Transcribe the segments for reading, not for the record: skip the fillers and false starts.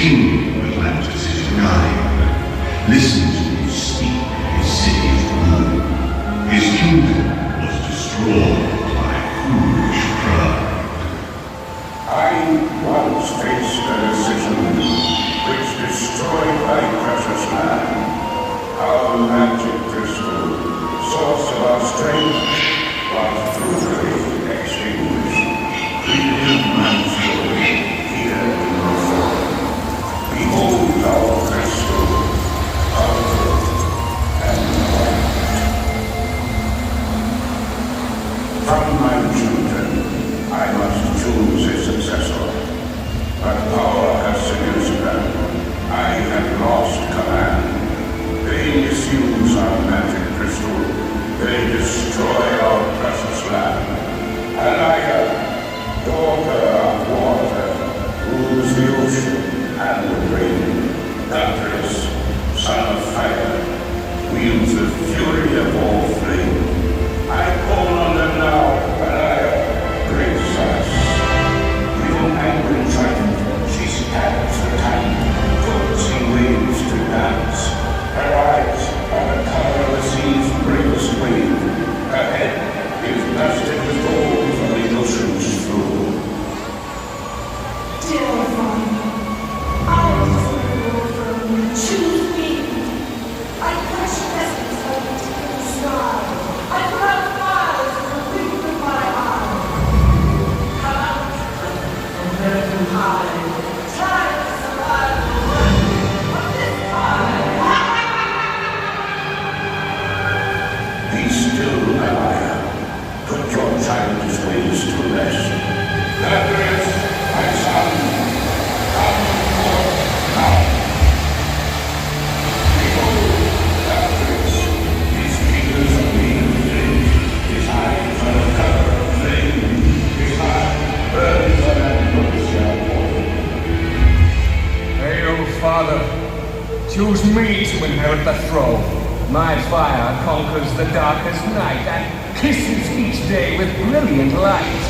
king of Atlantis is nigh. Listen to him speak, his cities rule. His kingdom was destroyed by foolish pride. I once faced a decision which destroyed my precious land. Our magic crystal, source of our strength, was brutally extinguished. We live mindfully here in the form. Behold our crystal, colorful and white. From my children, I must choose a successor. But power has seduced them. I have lost command. They misuse our magic crystal. They destroy our precious land. And I am daughter of water, rules the ocean and the rain. Darkness, son of fire, wields the fury of all flame. I call on them now, and I grace us. Evil angry triton, she stands the time, puts in waves to dance. Her eyes are the color of the sea's bravest wave. Her head is dusted with gold from the ocean's flow. Dear Father, I am your throne. Choose me. I crush presents of the tickling sky. I put out fires in the wink of my eye. Come out from heaven high. Try to survive the world of this fire. Be still, Alaya. Put your childish ways to rest. Lazarus, my son, come forth now. Behold, Lazarus, his fingers are made of flint, his eyes are the color of flame, his heart burns an ambrosia water. Hail, Father, choose me to inherit the throne. My fire conquers the darkest night and kisses each day with brilliant light.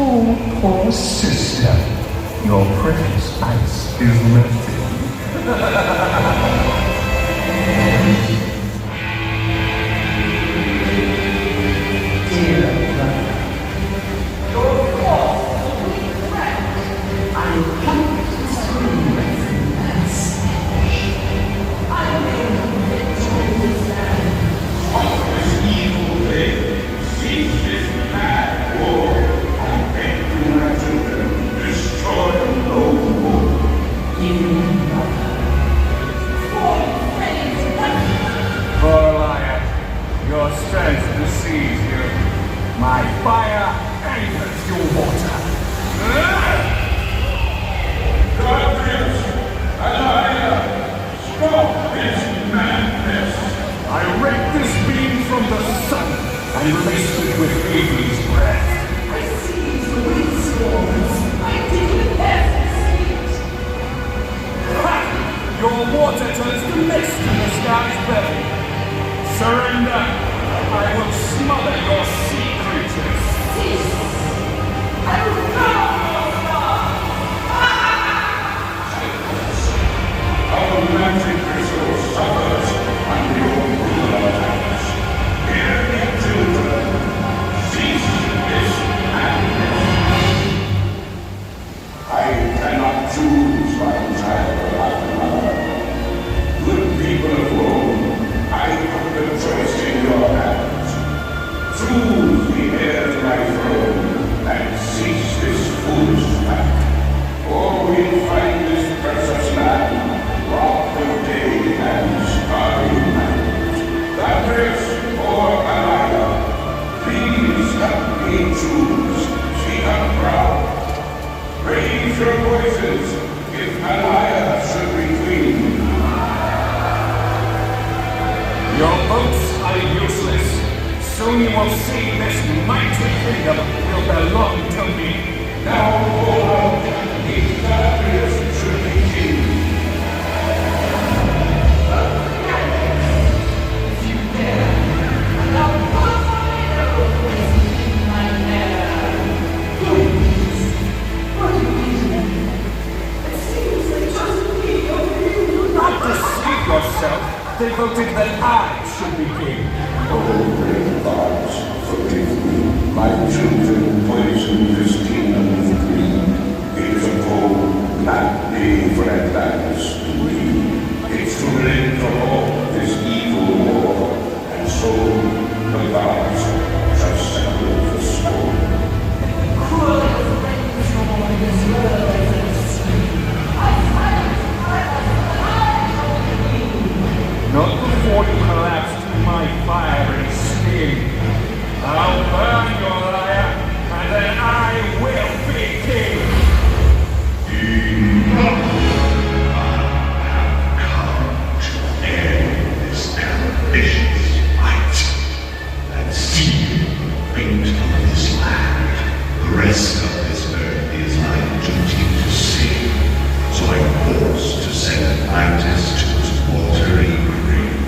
Oh, poor sister, your precious ice is melting. Dear brother, your cause will be correct. I want to scream with mass. I may victory this land. Of this evil day, cease this mad war. I beg you, my children, destroy the noble war. You, brother, for your praise, Poor liar, your strength deceives you. My fire anchors your water. Darkness, Alaya, stop this madness. I rip this beam from the sun and lace it with Avery's breath. I seize the windstorms. I dig the peasant's feet. Ha! Your water turns to mist in the sky's belly. Surrender! I will smother your sea creatures. Cease. I will burn your star. Our magic crystal suffers under your brutal attacks. Hear me, children. Cease this madness. I cannot choose my child after another. Good people of Rome, I put the choice in your hands. Choose the heir to my throne and cease this foolish fight. Or we'll find this precious land robbed of day and starry night. Lazarus or Alaya, please help me choose. Speak up proud. Raise your voices if Alaya should be queen. Your votes are useless. Soon you will see this mighty kingdom will belong to me. Now, hold on. If Lazarus should be king. If you dare, now what I know is my mare. Please, what do you mean? It seems that yourself, they voted that I should be king. Oh, great gods, forgive me. My children poisoned this kingdom of greed. It is a cold, black day for Atlantis to lead. It's too late to halt this evil war, and so the gods shall settle the score. Cruel control this world as a sea. I silence Not before you collapse to my fiery spin. I'll burn your liar, and then I will be king. Come to end this ambitious fight and see the fate of this land. The rest of this earth is my duty to save, so I'm forced to send Atlantis to its watery grave.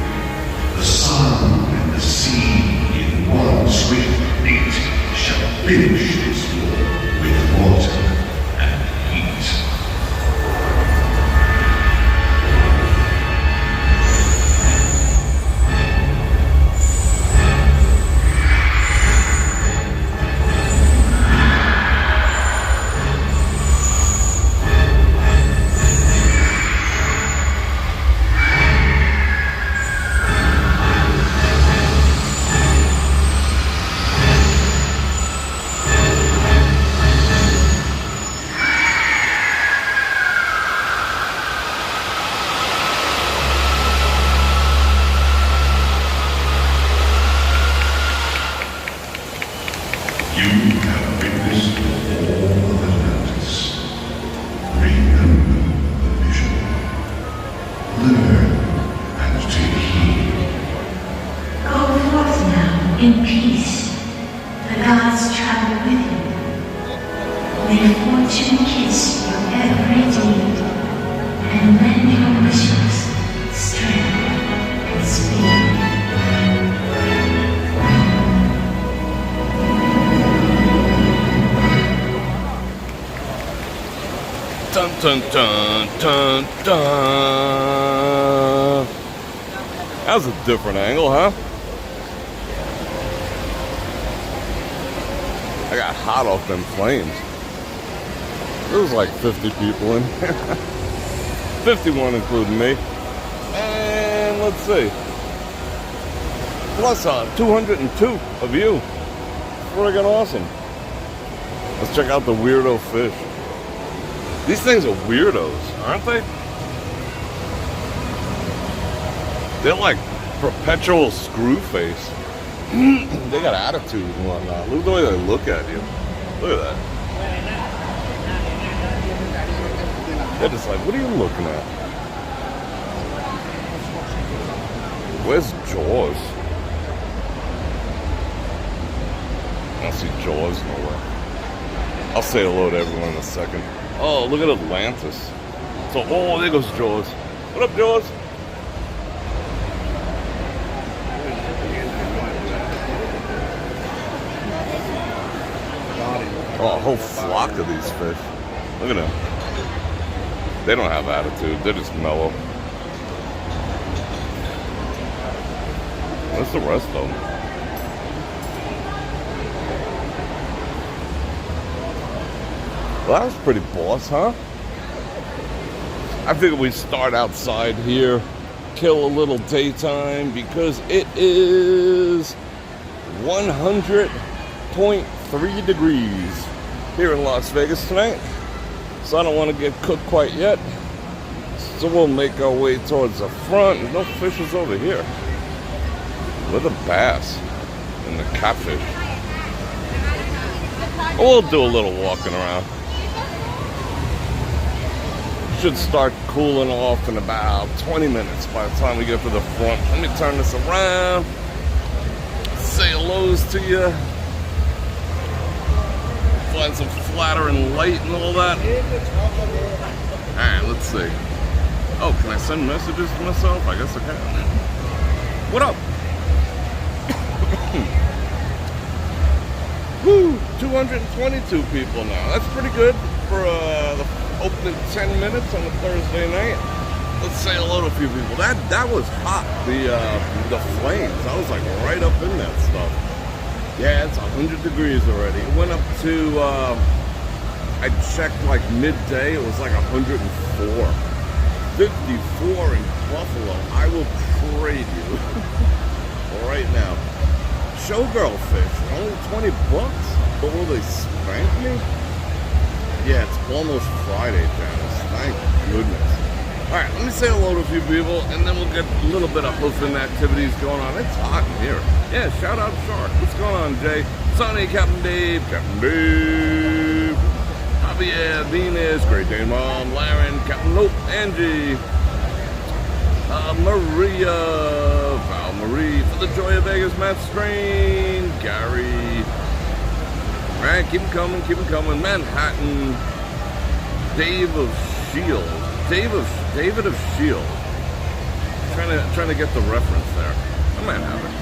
The sun and the sea in one swift beat shall finish this war with water and heat. You have witnessed the fall of Atlantis. Remember the vision. Learn and take heed. Go forth now in peace. The gods travel with you. May fortune kiss your every deed and lend your wishes strength and speed. Dun dun dun dun dun. That was a different angle, huh? I got hot off them flames. There was like 50 people in here. 51 including me. And let's see. Plus 202 of you. Friggin' awesome. Let's check out the weirdo fish. These things are weirdos, aren't they? They're like perpetual screw face. They got attitude and whatnot. Look at the way they look at you. Look at that. They're just like, what are you looking at? Where's Jaws? I don't see Jaws nowhere. I'll say hello to everyone in a second. Oh, look at Atlantis. So, oh, there goes Jaws. What up, Jaws? Oh, a whole flock of these fish. Look at them. They don't have attitude. They're just mellow. What's the rest of them? Well, that was pretty boss, huh? I figured we'd start outside here, kill a little daytime, because it is 100.3 degrees here in Las Vegas tonight. So I don't want to get cooked quite yet. So we'll make our way towards the front. There's no fishes over here. Where the bass and the catfish? We'll do a little walking around. Should start cooling off in about 20 minutes by the time we get to the front. Let me turn this around. Say hellos to you. Find some flattering light and all that. Alright, let's see. Oh, can I send messages to myself? I guess I can. What up? Woo! 222 people now. That's pretty good for the opening 10 minutes on a Thursday night. Let's say hello to a few people. That was hot. The flames. I was like right up in that stuff. Yeah, it's 100 degrees already. It went up to I checked like midday. It was like 104. 54 in Buffalo. I will trade you right now. Showgirl fish, only 20 bucks. But will they spank me? Yeah, it's almost Friday, Janice. Thank goodness. Alright, let me say hello to a few people, and then we'll get a little bit of hoofing activities going on. It's hot in here. Yeah, shout out Shark. What's going on, Jay? Sonny, Captain Dave, Javier, Venus, Great Dane Mom, Laren, Captain Nope, Angie, Maria, Val Marie, for the Joy of Vegas, Matt Strain, Gary. Alright, keep them coming. Manhattan, Dave of Shield. David of Shield. Trying to get the reference there. I might have it.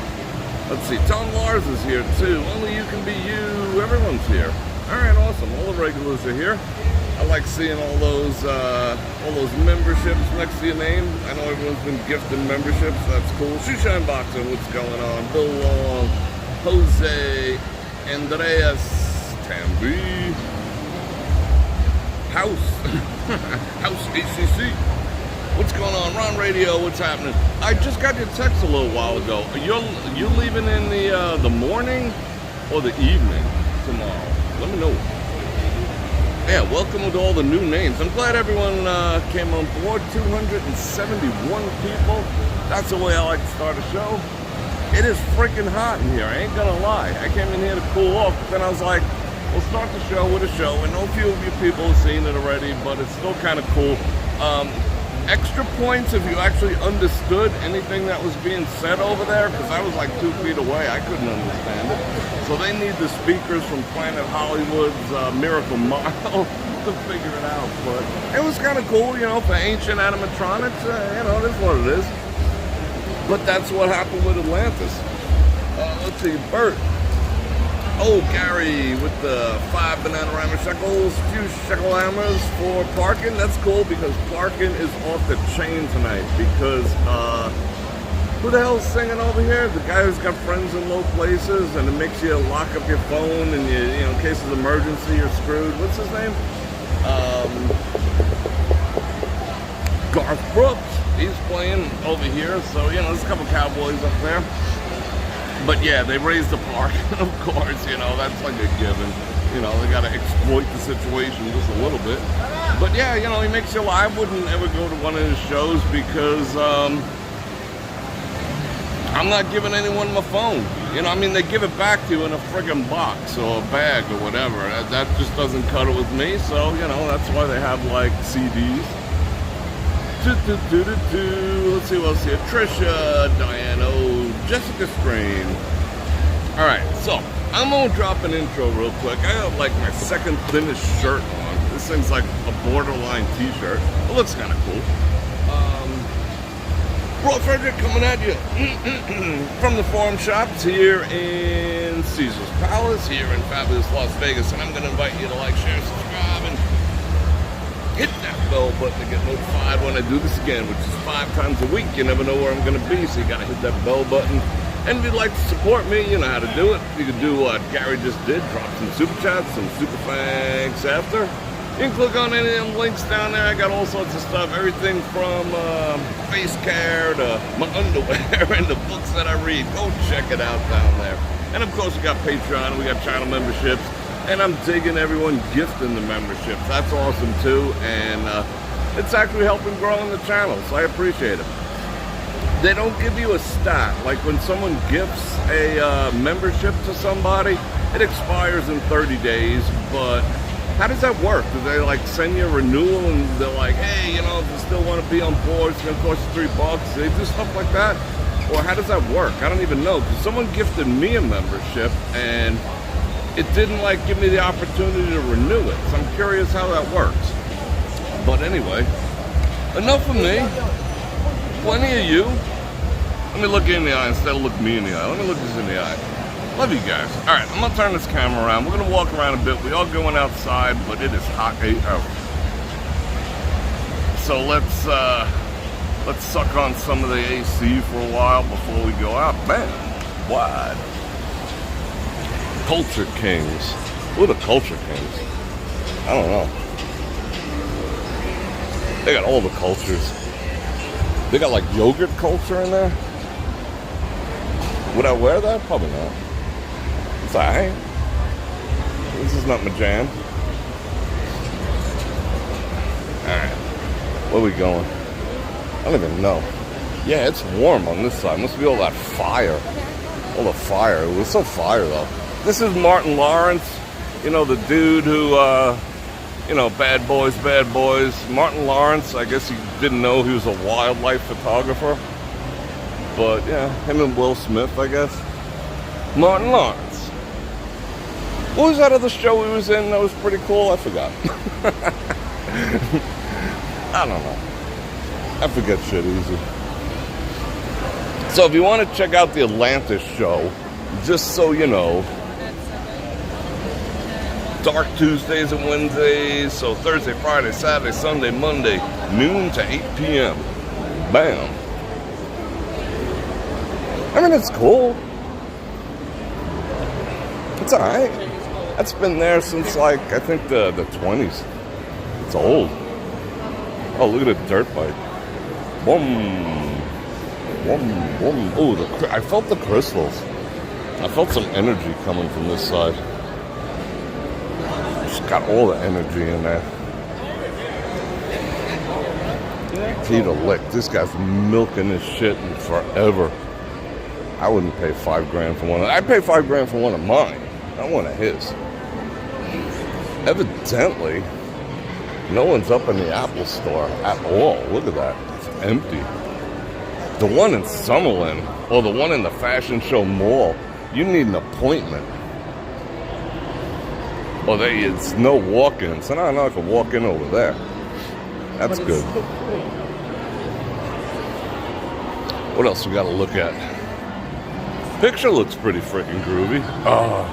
Let's see. Tom Lars is here too. Only you can be you. Everyone's here. All right, awesome. All the regulars are here. I like seeing all those memberships next to your name. I know everyone's been gifting memberships. That's cool. Shoeshine Boxing, what's going on? Bill Long, Jose, Andreas, Tambi, House ACC. What's going on? Ron Radio, what's happening? I just got your text a little while ago. You're leaving in the morning or the evening tomorrow? Let me know. Yeah, welcome with all the new names. I'm glad everyone came on board. 271 people. That's the way I like to start a show. It is freaking hot in here. I ain't gonna lie. I came in here to cool off, but then I was like, we'll start the show with a show. I know a few of you people have seen it already, but it's still kind of cool. Extra points if you actually understood anything that was being said over there, because I was like 2 feet away. I couldn't understand it. So they need the speakers from Planet Hollywood's Miracle Mile to figure it out. But it was kind of cool, for ancient animatronics. It is what it is. But that's what happened with Atlantis. Let's see, Bert. Oh, Gary with the 5 Bananarama shekels, few shekel hammers for parking. That's cool because parking is off the chain tonight because, who the hell's singing over here? The guy who's got friends in low places and it makes you lock up your phone and in case of emergency, you're screwed. What's his name? Garth Brooks. He's playing over here. So, there's a couple cowboys up there. But yeah, they raised the parking, of course, that's like a given. They got to exploit the situation just a little bit. But yeah, he makes you lie. I wouldn't ever go to one of his shows because I'm not giving anyone my phone. They give it back to you in a friggin' box or a bag or whatever. That just doesn't cut it with me. So, that's why they have like CDs. Let's see what else here. Trisha, Diana, Jessica Strain. Alright, so I'm gonna drop an intro real quick. I have like my second thinnest shirt on. This thing's like a borderline t-shirt. It looks kind of cool. Bror Fredrik coming at you from the Forum Shops here in Caesar's Palace, here in fabulous Las Vegas. And I'm gonna invite you to like, share, subscribe, and hit that bell button to get notified when I do this again, which is 5 times a week. You never know where I'm going to be, so you got to hit that bell button. And if you'd like to support me, you know how to do it. You can do what Gary just did, drop some super chats, some super thanks after. You can click on any of them links down there. I got all sorts of stuff, everything from face care to my underwear and the books that I read. Go check it out down there. And of course, we got Patreon, we got channel memberships. And I'm digging everyone gifting the memberships. That's awesome too. And it's actually helping grow on the channel. So I appreciate it. They don't give you a stat. Like when someone gifts a membership to somebody, it expires in 30 days. But how does that work? Do they like send you a renewal and they're like, hey, if you still want to be on board, it's going to cost you $3. Do they do stuff like that? Or how does that work? I don't even know. Because someone gifted me a membership and it didn't give me the opportunity to renew it. So I'm curious how that works. But anyway, enough of me. Plenty of you. Let me look you in the eye instead of look me in the eye. Let me look this in the eye. Love you guys. All right, I'm going to turn this camera around. We're going to walk around a bit. We are going outside, but it is hot AF. So let's Let's suck on some of the AC for a while before we go out. Bam! Wide. Culture Kings. Who are the Culture Kings? I don't know. They got all the cultures. They got like yogurt culture in there. Would I wear that? Probably not. It's alright. This is not my jam. Alright. Where are we going? I don't even know. Yeah, it's warm on this side. Must be all that fire. All the fire. It was so fire though. This is Martin Lawrence. You know, the dude who, you know, bad boys. Martin Lawrence, I guess he didn't know he was a wildlife photographer. But, yeah, him and Will Smith, I guess. Martin Lawrence. What was that other show he was in that was pretty cool? I forgot. I don't know. I forget shit easy. So if you want to check out the Atlantis show, just so you know, Dark Tuesdays and Wednesdays, so Thursday, Friday, Saturday, Sunday, Monday, noon to 8 p.m. Bam. I mean, it's cool. It's alright. That's been there since, like, I think the 20s. It's old. Oh, look at the dirt bike. Boom. Boom, boom. Oh, I felt the crystals. I felt some energy coming from this side. Just got all the energy in there. Peter Lick. This guy's milking this shit forever. I wouldn't pay $5,000 for one. I'd pay $5,000 for one of mine, not one of his. Evidently, no one's up in the Apple store at all. Look at that. It's empty. The one in Summerlin, or the one in the Fashion Show Mall, you need an appointment. Oh, it's no walk-in. So now I can walk in over there. That's good. What else we got to look at? Picture looks pretty freaking groovy. Oh,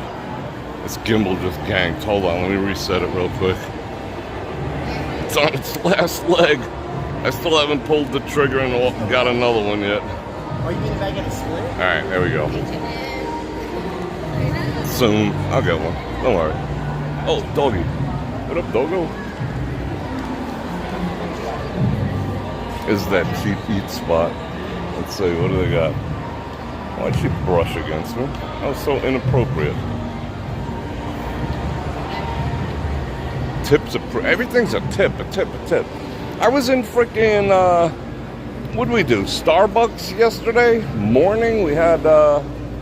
this gimbal just ganked. Hold on, let me reset it real quick. It's on its last leg. I still haven't pulled the trigger and got another one yet. Oh, you mean if I get a split? Alright, there we go. Soon, I'll get one. Don't worry. Oh, doggy. What up, doggo? Is that cheap eat spot? Let's see, what do they got? Why'd she brush against me? That was so inappropriate. Tips, everything's a tip. I was in freaking, what did we do? Starbucks yesterday morning. We had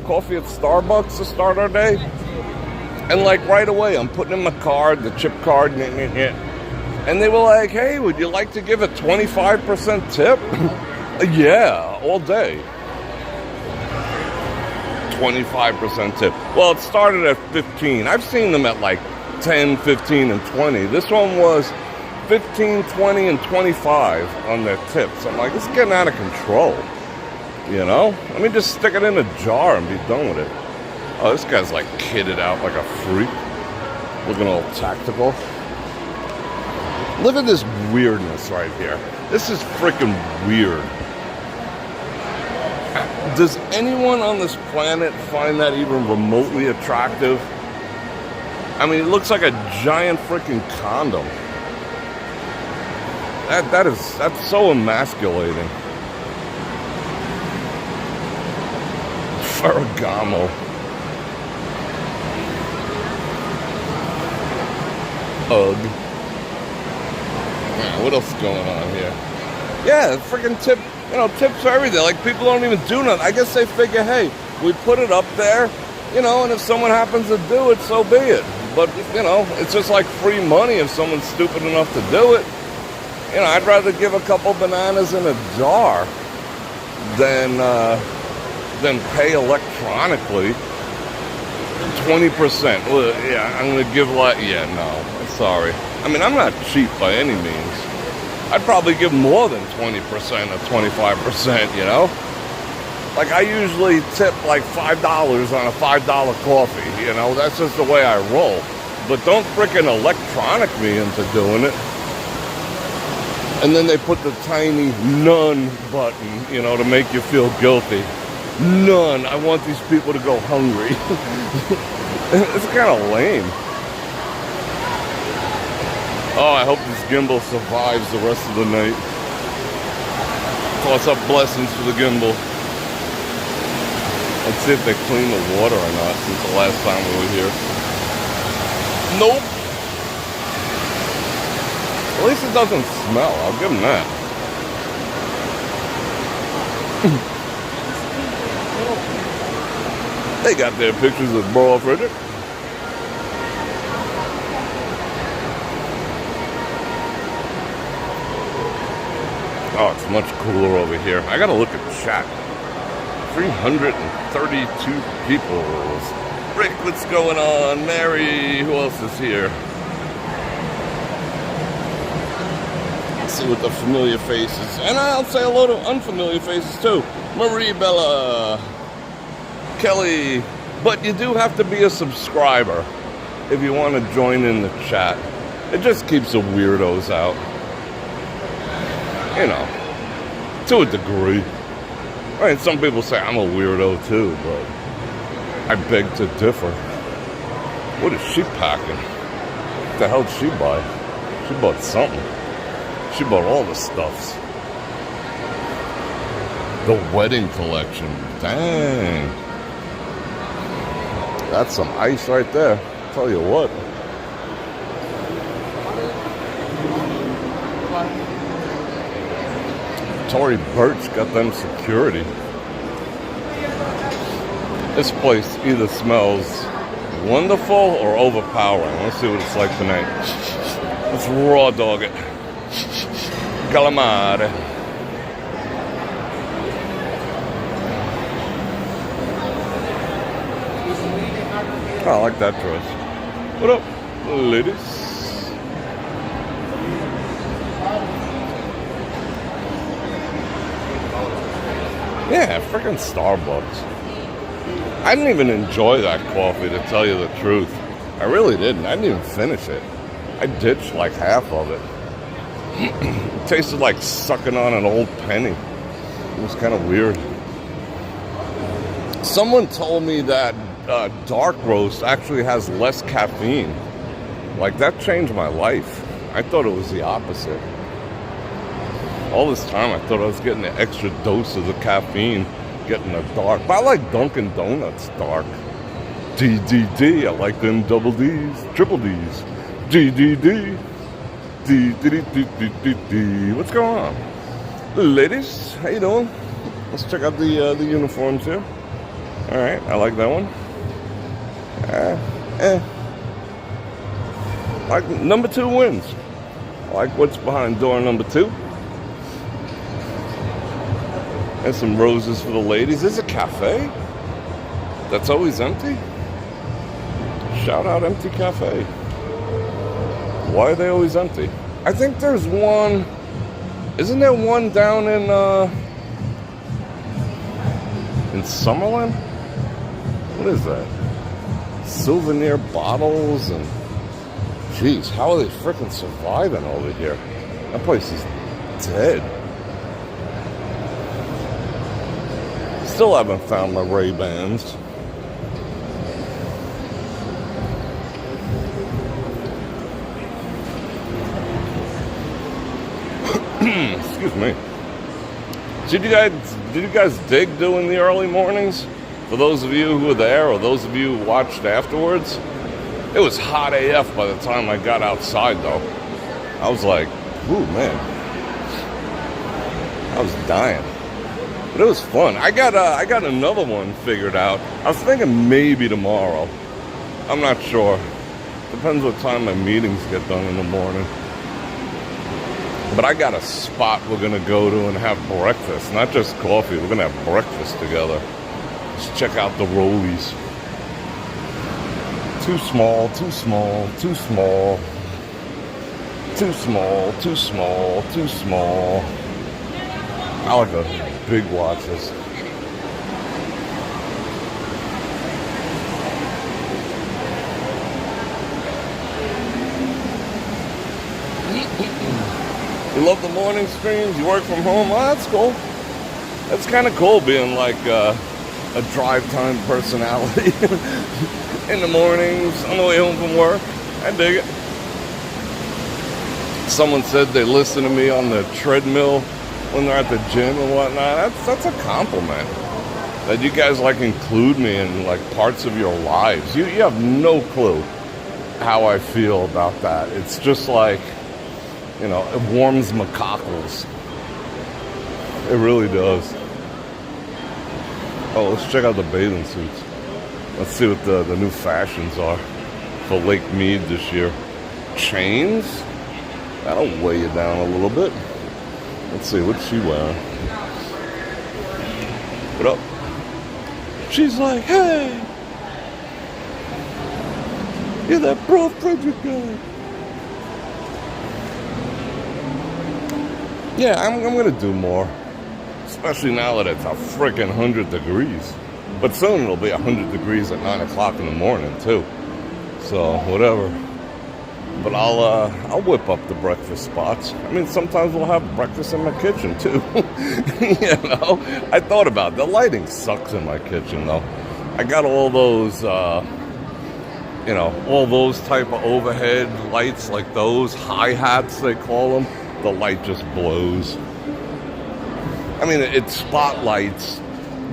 coffee at Starbucks to start our day. And like right away, I'm putting in my card, the chip card, and they were like, hey, would you like to give a 25% tip? Yeah, all day. 25% tip. Well, it started at 15. I've seen them at like 10, 15, and 20. This one was 15, 20, and 25 on their tips. I'm like, this is getting out of control. You know? Let me just stick it in a jar and be done with it. Oh, this guy's like kitted out like a freak. Looking all tactical. Look at this weirdness right here. This is freaking weird. Does anyone on this planet find that even remotely attractive? I mean, it looks like a giant freaking condom. That's so emasculating. Ferragamo. Ugh. Yeah, what else is going on here? Yeah, freaking tip. You know, tips for everything. Like, people don't even do nothing. I guess they figure, hey, we put it up there, you know, and if someone happens to do it, so be it. But, you know, it's just like free money if someone's stupid enough to do it. You know, I'd rather give a couple bananas in a jar than pay electronically 20%. Well, yeah, I'm going to give like, yeah, no, sorry. I mean, I'm not cheap by any means. I'd probably give more than 20% or 25%, you know? Like, I usually tip like $5 on a $5 coffee, you know? That's just the way I roll. But don't frickin' electronic me into doing it. And then they put the tiny none button, you know, to make you feel guilty. None. I want these people to go hungry. It's kind of lame. Oh, I hope this gimbal survives the rest of the night. Toss up blessings for the gimbal. Let's see if they clean the water or not since the last time we were here. Nope. At least it doesn't smell. I'll give them that. They got their pictures of Bror Fredrik. Oh, it's much cooler over here. I gotta look at the chat. 332 people. Rick, what's going on? Mary, who else is here? Let's see what the familiar faces. And I'll say hello to unfamiliar faces too. Marie Bella, Kelly. But you do have to be a subscriber if you want to join in the chat. It just keeps the weirdos out. You know, to a degree. I mean, some people say I'm a weirdo too, but I beg to differ. What is she packing? What the hell did she buy? She bought something. She bought all the stuffs. The wedding collection. Dang. That's some ice right there. I'll tell you what. Tory Burch got them security. This place either smells wonderful or overpowering. Let's see what it's like tonight. Let's raw dog it. Calamari. Oh, I like that dress. What up, ladies? Yeah, freaking Starbucks. I didn't even enjoy that coffee, to tell you the truth. I really didn't. I didn't even finish it. I ditched like half of it. It tasted like sucking on an old penny. It was kind of weird. Someone told me that dark roast actually has less caffeine. Like, that changed my life. I thought it was the opposite. All this time, I thought I was getting an extra dose of the caffeine, getting the dark. But I like Dunkin' Donuts dark. DDD, I like them double Ds, triple Ds. DDD, DDD. What's going on? Ladies, how you doing? Let's check out the uniforms here. All right, I like that one. Like number 2 wins. I like what's behind door number 2. And some roses for the ladies. There's a cafe that's always empty. Shout out Empty Cafe. Why are they always empty? I think there's one. Isn't there one down in Summerlin? What is that? Souvenir bottles and... Jeez, how are they freaking surviving over here? That place is dead. Still haven't found my Ray-Bans. Excuse me. Did you guys dig doing the early mornings? For those of you who were there, or those of you who watched afterwards, it was hot AF by the time I got outside, though. I was like, ooh, man. I was dying. But it was fun. I got another one figured out. I was thinking maybe tomorrow. I'm not sure. Depends what time my meetings get done in the morning. But I got a spot we're going to go to and have breakfast. Not just coffee. We're going to have breakfast together. Let's check out the rollies. Too small, too small, too small. Too small, too small, too small. I like those big watches. You love the morning streams? You work from home? Oh, that's cool. That's kind of cool being like a drive time personality in the mornings on the way home from work. I dig it. Someone said they listen to me on the treadmill when they're at the gym and whatnot. That's a compliment. That you guys like include me in like parts of your lives. You have no clue how I feel about that. It's just like, you know, it warms my cockles. It really does. Oh, let's check out the bathing suits. Let's see what the new fashions are for Lake Mead this year. Chains? That'll weigh you down a little bit. Let's see, what's she wearing? What up? She's like, hey! You're that Bror Fredrik guy. Yeah, I'm gonna do more. Especially now that it's a freaking 100 degrees. But soon it'll be 100 degrees at 9 o'clock in the morning, too. So, whatever. But I'll whip up the breakfast spots. I mean, sometimes we'll have breakfast in my kitchen, too. You know? I thought about it. The lighting sucks in my kitchen, though. I got all those, you know, all those type of overhead lights, like those hi-hats, they call them. The light just blows. I mean, it spotlights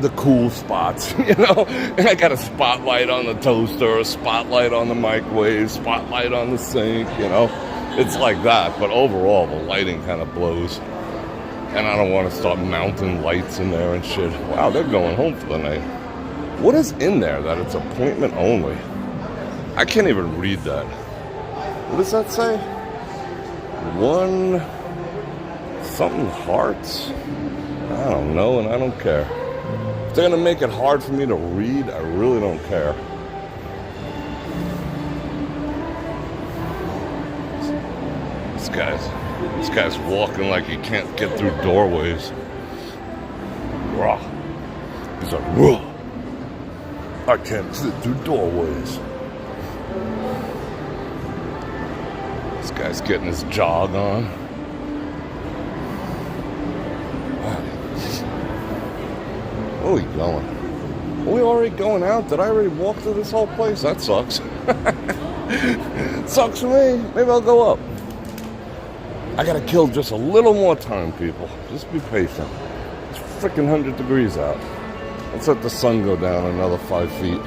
the cool spots, you know? I got a spotlight on the toaster, a spotlight on the microwave, spotlight on the sink, you know? It's like that, but overall, the lighting kind of blows. And I don't want to start mounting lights in there and shit. Wow, they're going home for the night. What is in there that it's appointment only? I can't even read that. What does that say? One... something hearts? I don't know, and I don't care. If they're gonna make it hard for me to read, I really don't care. This guy's walking like he can't get through doorways. Raw. He's like, raw. I can't sit through doorways. This guy's getting his jog on. Where are we going? Are we already going out? Did I already walk through this whole place? That sucks. Sucks for me. Maybe I'll go up. I gotta kill just a little more time, people. Just be patient. It's freaking 100 degrees out. Let's let the sun go down another 5 feet.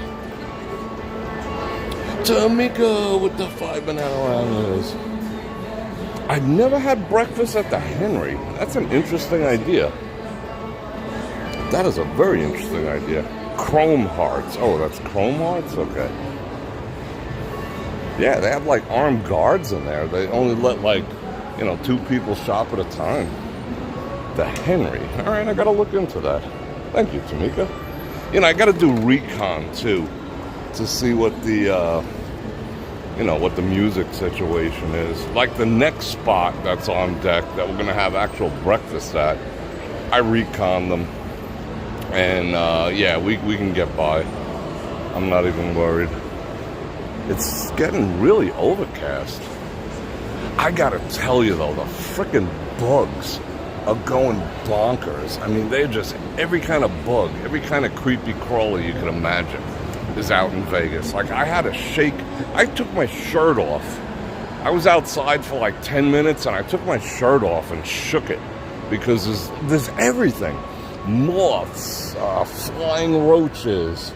Tamika with the 5 banana rounders. I've never had breakfast at the Henry. That's an interesting idea. That is a very interesting idea. Chrome hearts. Oh, that's chrome hearts? Okay. Yeah, they have like armed guards in there. They only let like, you know, 2 people shop at a time. The Henry. All right, I got to look into that. Thank you, Tamika. You know, I got to do recon too to see what the, you know, what the music situation is. Like the next spot that's on deck that we're going to have actual breakfast at, I recon them. And, yeah, we can get by. I'm not even worried. It's getting really overcast. I gotta tell you, though, the frickin' bugs are going bonkers. I mean, they're just, every kind of bug, every kind of creepy crawler you can imagine is out in Vegas. Like, I had to shake, I took my shirt off. I was outside for like 10 minutes, and I took my shirt off and shook it. Because there's everything. Moths, flying roaches,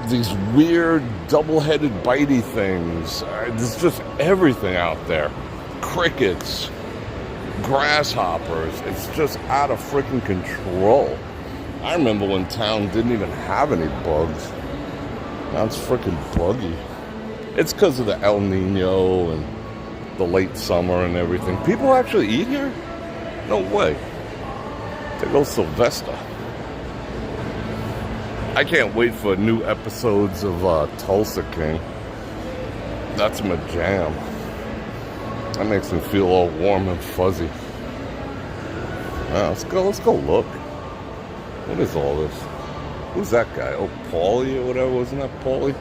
these weird double-headed bitey things. There's just everything out there. Crickets, grasshoppers. It's just out of freaking control. I remember when town didn't even have any bugs. Now it's freaking buggy. It's because of the El Nino and the late summer and everything. People actually eat here? No way. There goes Sylvester. I can't wait for new episodes of Tulsa King. That's my jam. That makes me feel all warm and fuzzy. Wow, let's go look. What is all this? Who's that guy? Oh, Paulie or whatever. Wasn't that Paulie?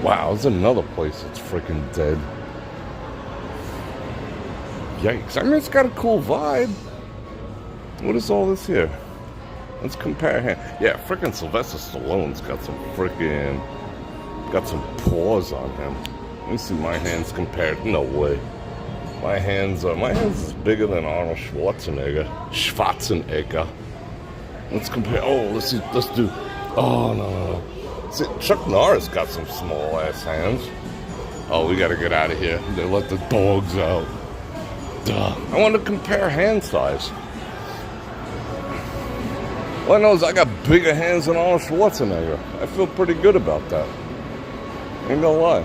Wow, there's another place that's freaking dead. Yikes. I mean, it's got a cool vibe. What is all this here? Let's compare hands. Yeah, frickin' Sylvester Stallone's got some paws on him. Let me see my hands compared. No way. My hands is bigger than Arnold Schwarzenegger. Let's compare. Oh, let's see. Let's do. Oh, no. See, Chuck Norris got some small ass hands. Oh, we gotta get out of here. They let the dogs out. Duh. I want to compare hand size. All I know is I got bigger hands than Arnold Schwarzenegger. I feel pretty good about that. Ain't gonna lie.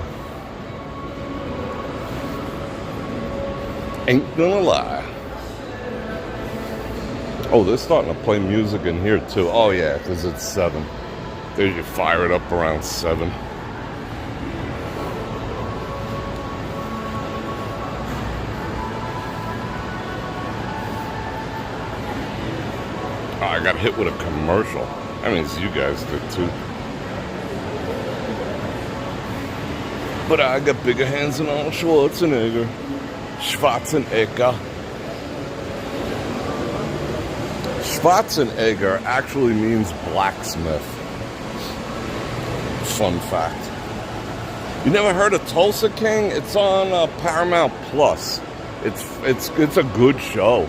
Ain't gonna lie. Oh, they're starting to play music in here too. Oh yeah, because it's 7. They usually fire it up around 7. Oh, I got hit with a commercial. I mean, you guys did too. But I got bigger hands than Arnold Schwarzenegger. Schwarzenegger actually means blacksmith. Fun fact. You never heard of Tulsa King? It's on Paramount Plus. It's a good show.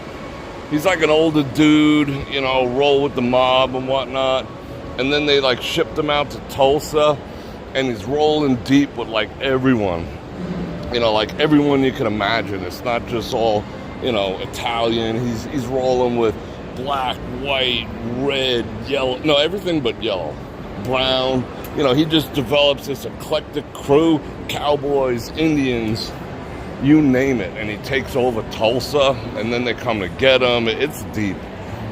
He's like an older dude, you know, roll with the mob and whatnot. And then they like shipped him out to Tulsa, and he's rolling deep with like everyone. You know, like everyone you can imagine. It's not just all, you know, Italian. He's rolling with black, white, red, yellow. No, everything but yellow. Brown. You know, he just develops this eclectic crew. Cowboys, Indians, you name it. And he takes over Tulsa, and then they come to get him. It's deep.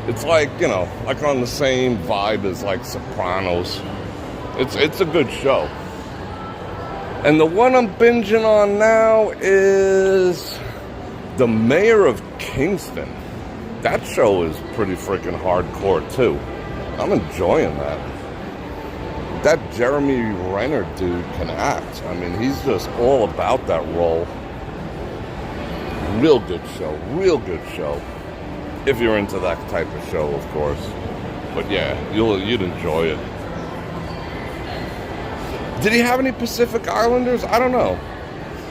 It's like, you know, like on the same vibe as like Sopranos. It's a good show. And the one I'm binging on now is The Mayor of Kingston. That show is pretty freaking hardcore too. I'm enjoying that. That Jeremy Renner dude can act. I mean, he's just all about that role. Real good show. Real good show. If you're into that type of show, of course. But yeah, you'd enjoy it. Did he have any Pacific Islanders? I don't know.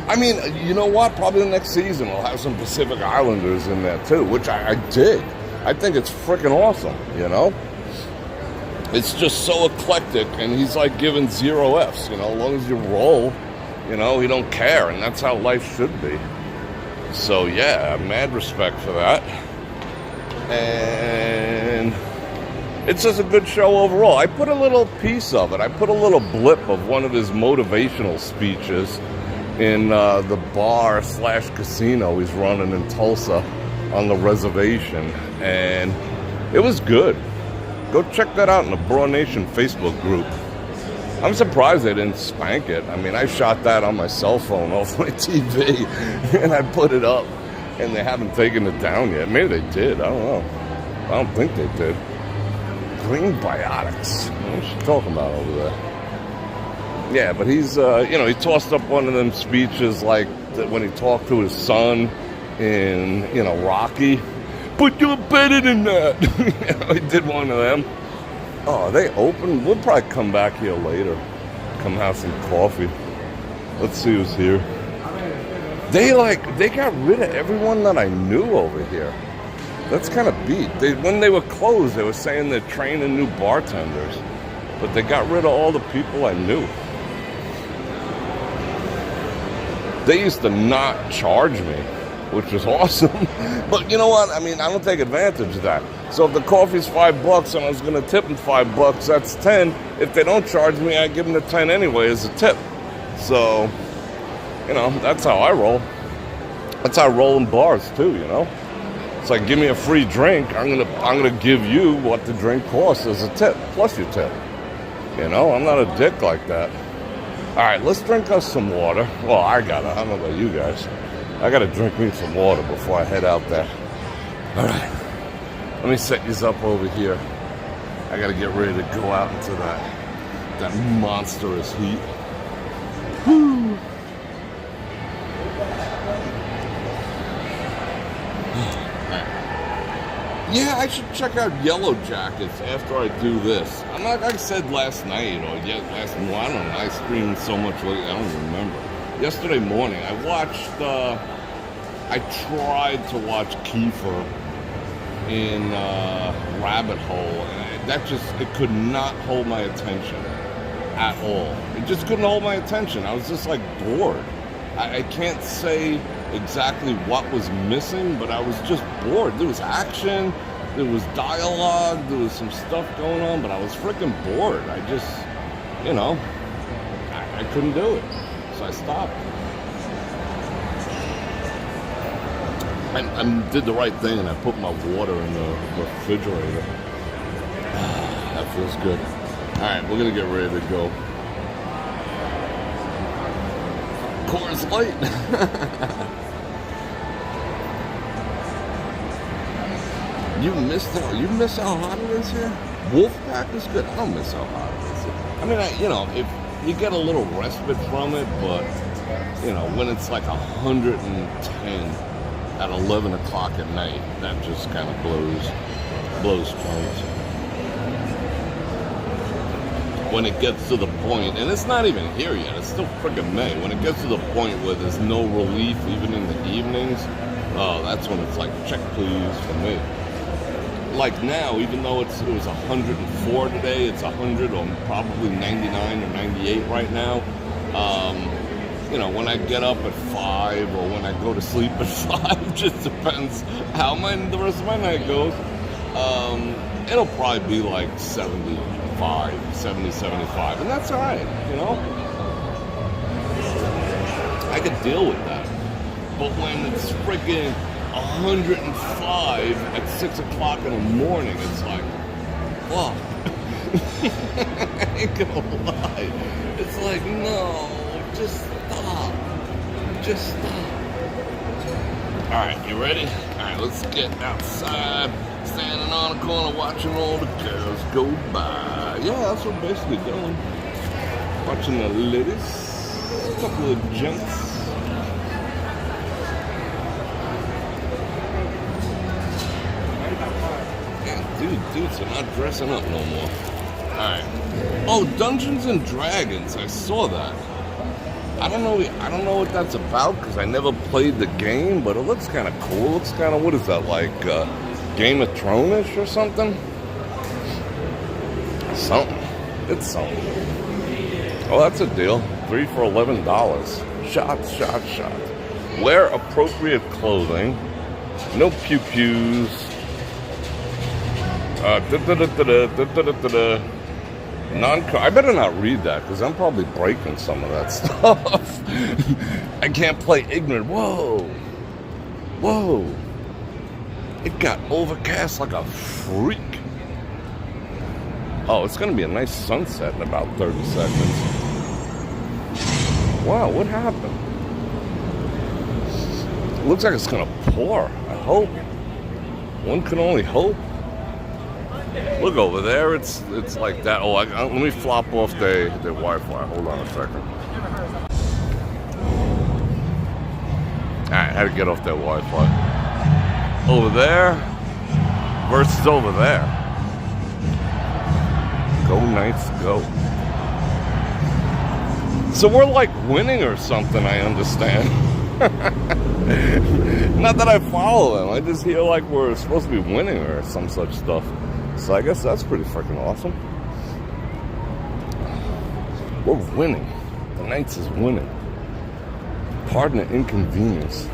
I mean, you know what? Probably the next season we'll have some Pacific Islanders in there too, which I dig. I think it's freaking awesome, you know? It's just so eclectic, and he's like giving 0 Fs, you know? As long as you roll, you know, he don't care, and that's how life should be. So yeah, mad respect for that. And it's just a good show overall. I put a little piece of it. I put a little blip of one of his motivational speeches in the bar/casino he's running in Tulsa on the reservation. And it was good. Go check that out in the Bror Nation Facebook group. I'm surprised they didn't spank it. I mean, I shot that on my cell phone off my TV and I put it up, and they haven't taken it down yet. Maybe they did. I don't know. I don't think they did. Green biotics. What's she talking about over there? Yeah, but he's, you know, he tossed up one of them speeches like when he talked to his son in, you know, Rocky. But you're better than that. You know, he did one of them. Oh, are they open? We'll probably come back here later. Come have some coffee. Let's see who's here. They got rid of everyone that I knew over here. That's kind of beat. When they were closed, they were saying they're training new bartenders. But they got rid of all the people I knew. They used to not charge me, which was awesome. But you know what? I mean, I don't take advantage of that. So if the coffee's $5 and I was going to tip them $5, that's 10. If they don't charge me, I give them the 10 anyway as a tip. So, you know, that's how I roll. That's how I roll in bars too, you know? It's like, give me a free drink, I'm gonna give you what the drink costs as a tip, plus your tip. You know, I'm not a dick like that. All right, let's drink us some water. Well, I don't know about you guys. I gotta drink me some water before I head out there. All right, let me set these up over here. I gotta get ready to go out into that monstrous heat. Woo. Yeah, I should check out Yellow Jackets after I do this. I'm like I said last night, or last morning, I don't know, I streamed so much late, I don't even remember. Yesterday morning, I watched, I tried to watch Kiefer in Rabbit Hole, and it could not hold my attention at all. It just couldn't hold my attention. I was just like bored. I can't say exactly what was missing, but I was just bored. There was action, there was dialogue, there was some stuff going on, but I was freaking bored. I just, I couldn't do it. So I stopped. I did the right thing and I put my water in the refrigerator. That feels good. Alright, we're gonna get ready to go. Coors Light. You miss how hot it is here? Wolfpack is good. I don't miss how hot it is here. I mean, if you get a little respite from it, but when it's like 110 at 11 o'clock at night, that just kind of blows chunks. When it gets to the point, and it's not even here yet, it's still freaking May. When it gets to the point where there's no relief, even in the evenings, that's when it's like, check please for me. Like now, even though it was 104 today, it's 100 or probably 99 or 98 right now. When I get up at 5 or when I go to sleep at 5, just depends how the rest of my night goes. It'll probably be like 70, 75, and that's all right, I could deal with that. But when it's freaking 105 at 6 o'clock in the morning, it's like, fuck. I ain't gonna lie. It's like, no, just stop. Just stop. Alright, you ready? Alright, let's get outside. Standing on the corner watching all the girls go by. Yeah, that's what I'm basically doing. Watching the ladies. A couple of gents. Dudes are not dressing up no more. Alright. Oh, Dungeons and Dragons. I saw that. I don't know what that's about because I never played the game, but it looks kind of cool. It looks kind of, what is that, like Game of Thrones-ish or something? Something. It's something. Oh, that's a deal. 3 for $11. Shots. Wear appropriate clothing. No pew-pews. I better not read that because I'm probably breaking some of that stuff. I can't play ignorant. Whoa. It got overcast like a freak. Oh, it's going to be a nice sunset in about 30 seconds. Wow, what happened? It looks like it's going to pour. I hope. One can only hope. Look over there, it's like that. Oh, let me flop off the Wi-Fi. Hold on a second. Alright, I had to get off that Wi-Fi. Over there versus over there. Go Knights, go. So we're like winning or something, I understand. Not that I follow them, I just hear like we're supposed to be winning or some such stuff. So I guess that's pretty freaking awesome. We're winning. The Knights is winning. Pardon the inconvenience.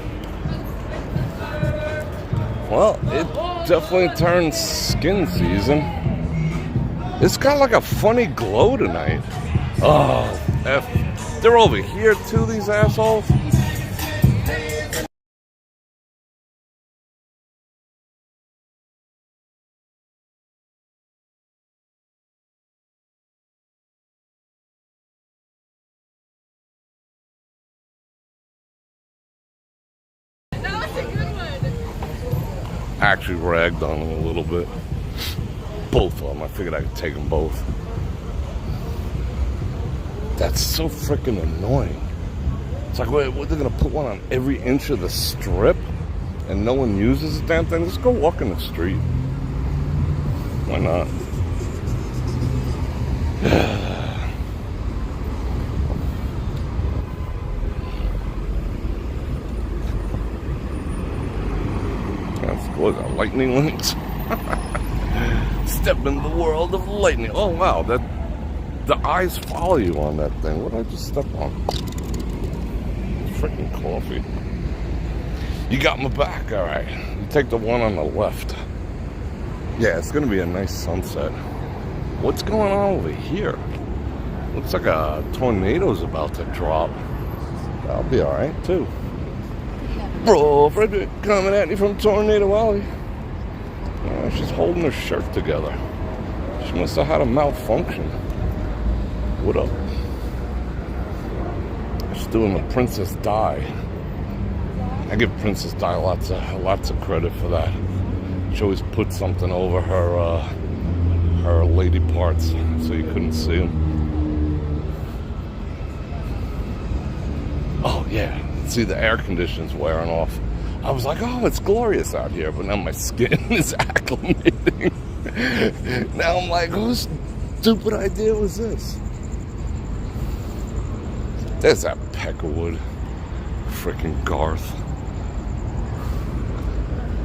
Well, it definitely turned skin season. It's got like a funny glow tonight. Oh, F. They're over here too, these assholes. Actually ragged on them a little bit. Both of them. I figured I could take them both. That's so freaking annoying. It's like, wait, what, they're going to put one on every inch of the strip and no one uses the damn thing? Just go walk in the street. Why not? What was that, lightning links? Step in the world of lightning. Oh wow, that the eyes follow you on that thing. What did I just step on? Freaking coffee. You got my back, alright. You take the one on the left. Yeah, it's gonna be a nice sunset. What's going on over here? Looks like a tornado's about to drop. That'll be alright too. Bror Fredrik coming at you from Tornado Alley. She's holding her shirt together. She must have had a malfunction. What up? She's doing the Princess Di. I give Princess Di lots of credit for that. She always put something over her lady parts so you couldn't see them. Oh yeah. See, the air conditioning's wearing off. I was like, oh, it's glorious out here, but now my skin is acclimating. Now I'm like, whose stupid idea was this? There's that Peckerwood. Freaking Garth.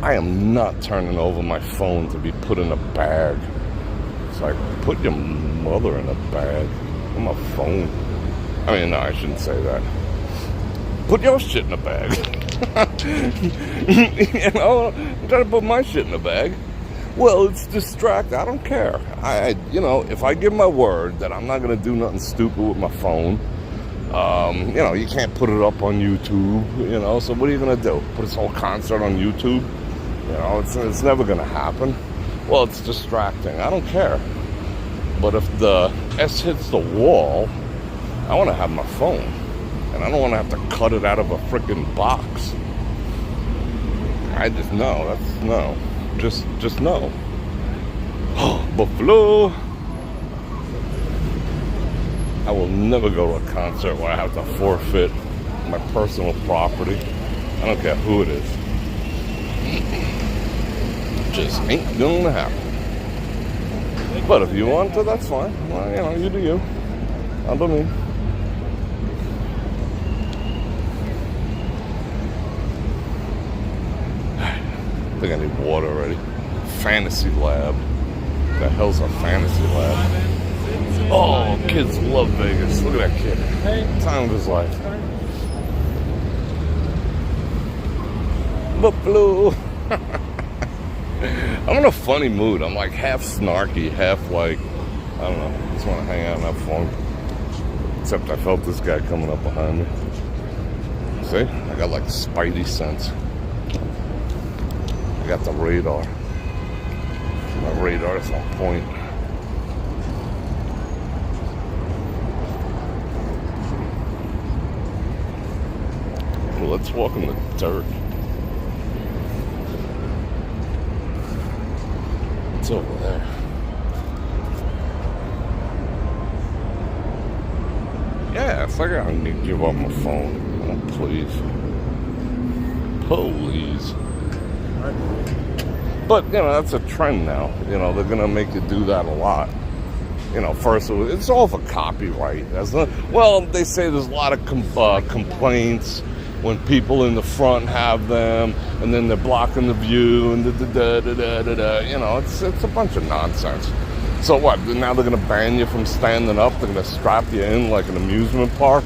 I am not turning over my phone to be put in a bag. It's like, put your mother in a bag. On my phone. I mean, no, I shouldn't say that. Put your shit in a bag. You know, I'm trying to put my shit in a bag. Well, it's distracting. I don't care. You know, if I give my word that I'm not going to do nothing stupid with my phone, you know, you can't put it up on YouTube, you know, so what are you going to do? Put this whole concert on YouTube? You know, it's never going to happen. Well, it's distracting. I don't care. But if the S hits the wall, I want to have my phone. And I don't want to have to cut it out of a freaking box. I just know. That's no. Just no. Oh, Buffalo. I will never go to a concert where I have to forfeit my personal property. I don't care who it is. Just ain't gonna happen. But if you want to, that's fine. Well, you know, you do you. I do me. I think I need water already. Fantasy lab. What the hell's a fantasy lab? Oh, kids love Vegas. Look at that kid. Time of his life. Buffalo. I'm in a funny mood. I'm like half snarky, half like, I don't know, just want to hang out and have fun. Except I felt this guy coming up behind me. See? I got like spidey sense. I got the radar. My radar is on point. Well, let's walk in the dirt. It's over there. Yeah, it's like I need to give up my phone. Oh, please. Please. But, you know, that's a trend now. You know, they're going to make you do that a lot. You know, first, it's all for copyright. Well, they say there's a lot of complaints when people in the front have them, and then they're blocking the view, and da-da-da-da-da-da-da. You know, it's a bunch of nonsense. So what, now they're going to ban you from standing up? They're going to strap you in like an amusement park?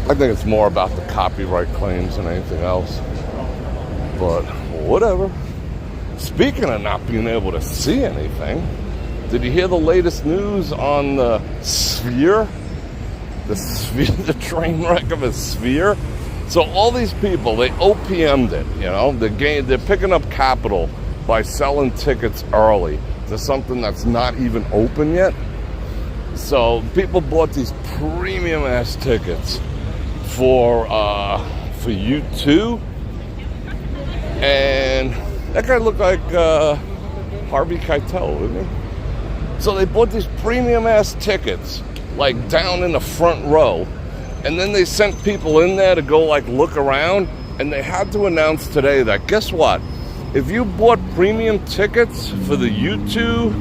I think it's more about the copyright claims than anything else. But whatever. Speaking of not being able to see anything, did you hear the latest news on the Sphere? The Sphere, the train wreck of a Sphere? So all these people, they OPM'd it, you know? They're picking up capital by selling tickets early to something that's not even open yet. So people bought these premium-ass tickets for U2. And that guy looked like Harvey Keitel, didn't he? So they bought these premium-ass tickets, like down in the front row, and then they sent people in there to go like look around, and they had to announce today that, guess what? if you bought premium tickets for the YouTube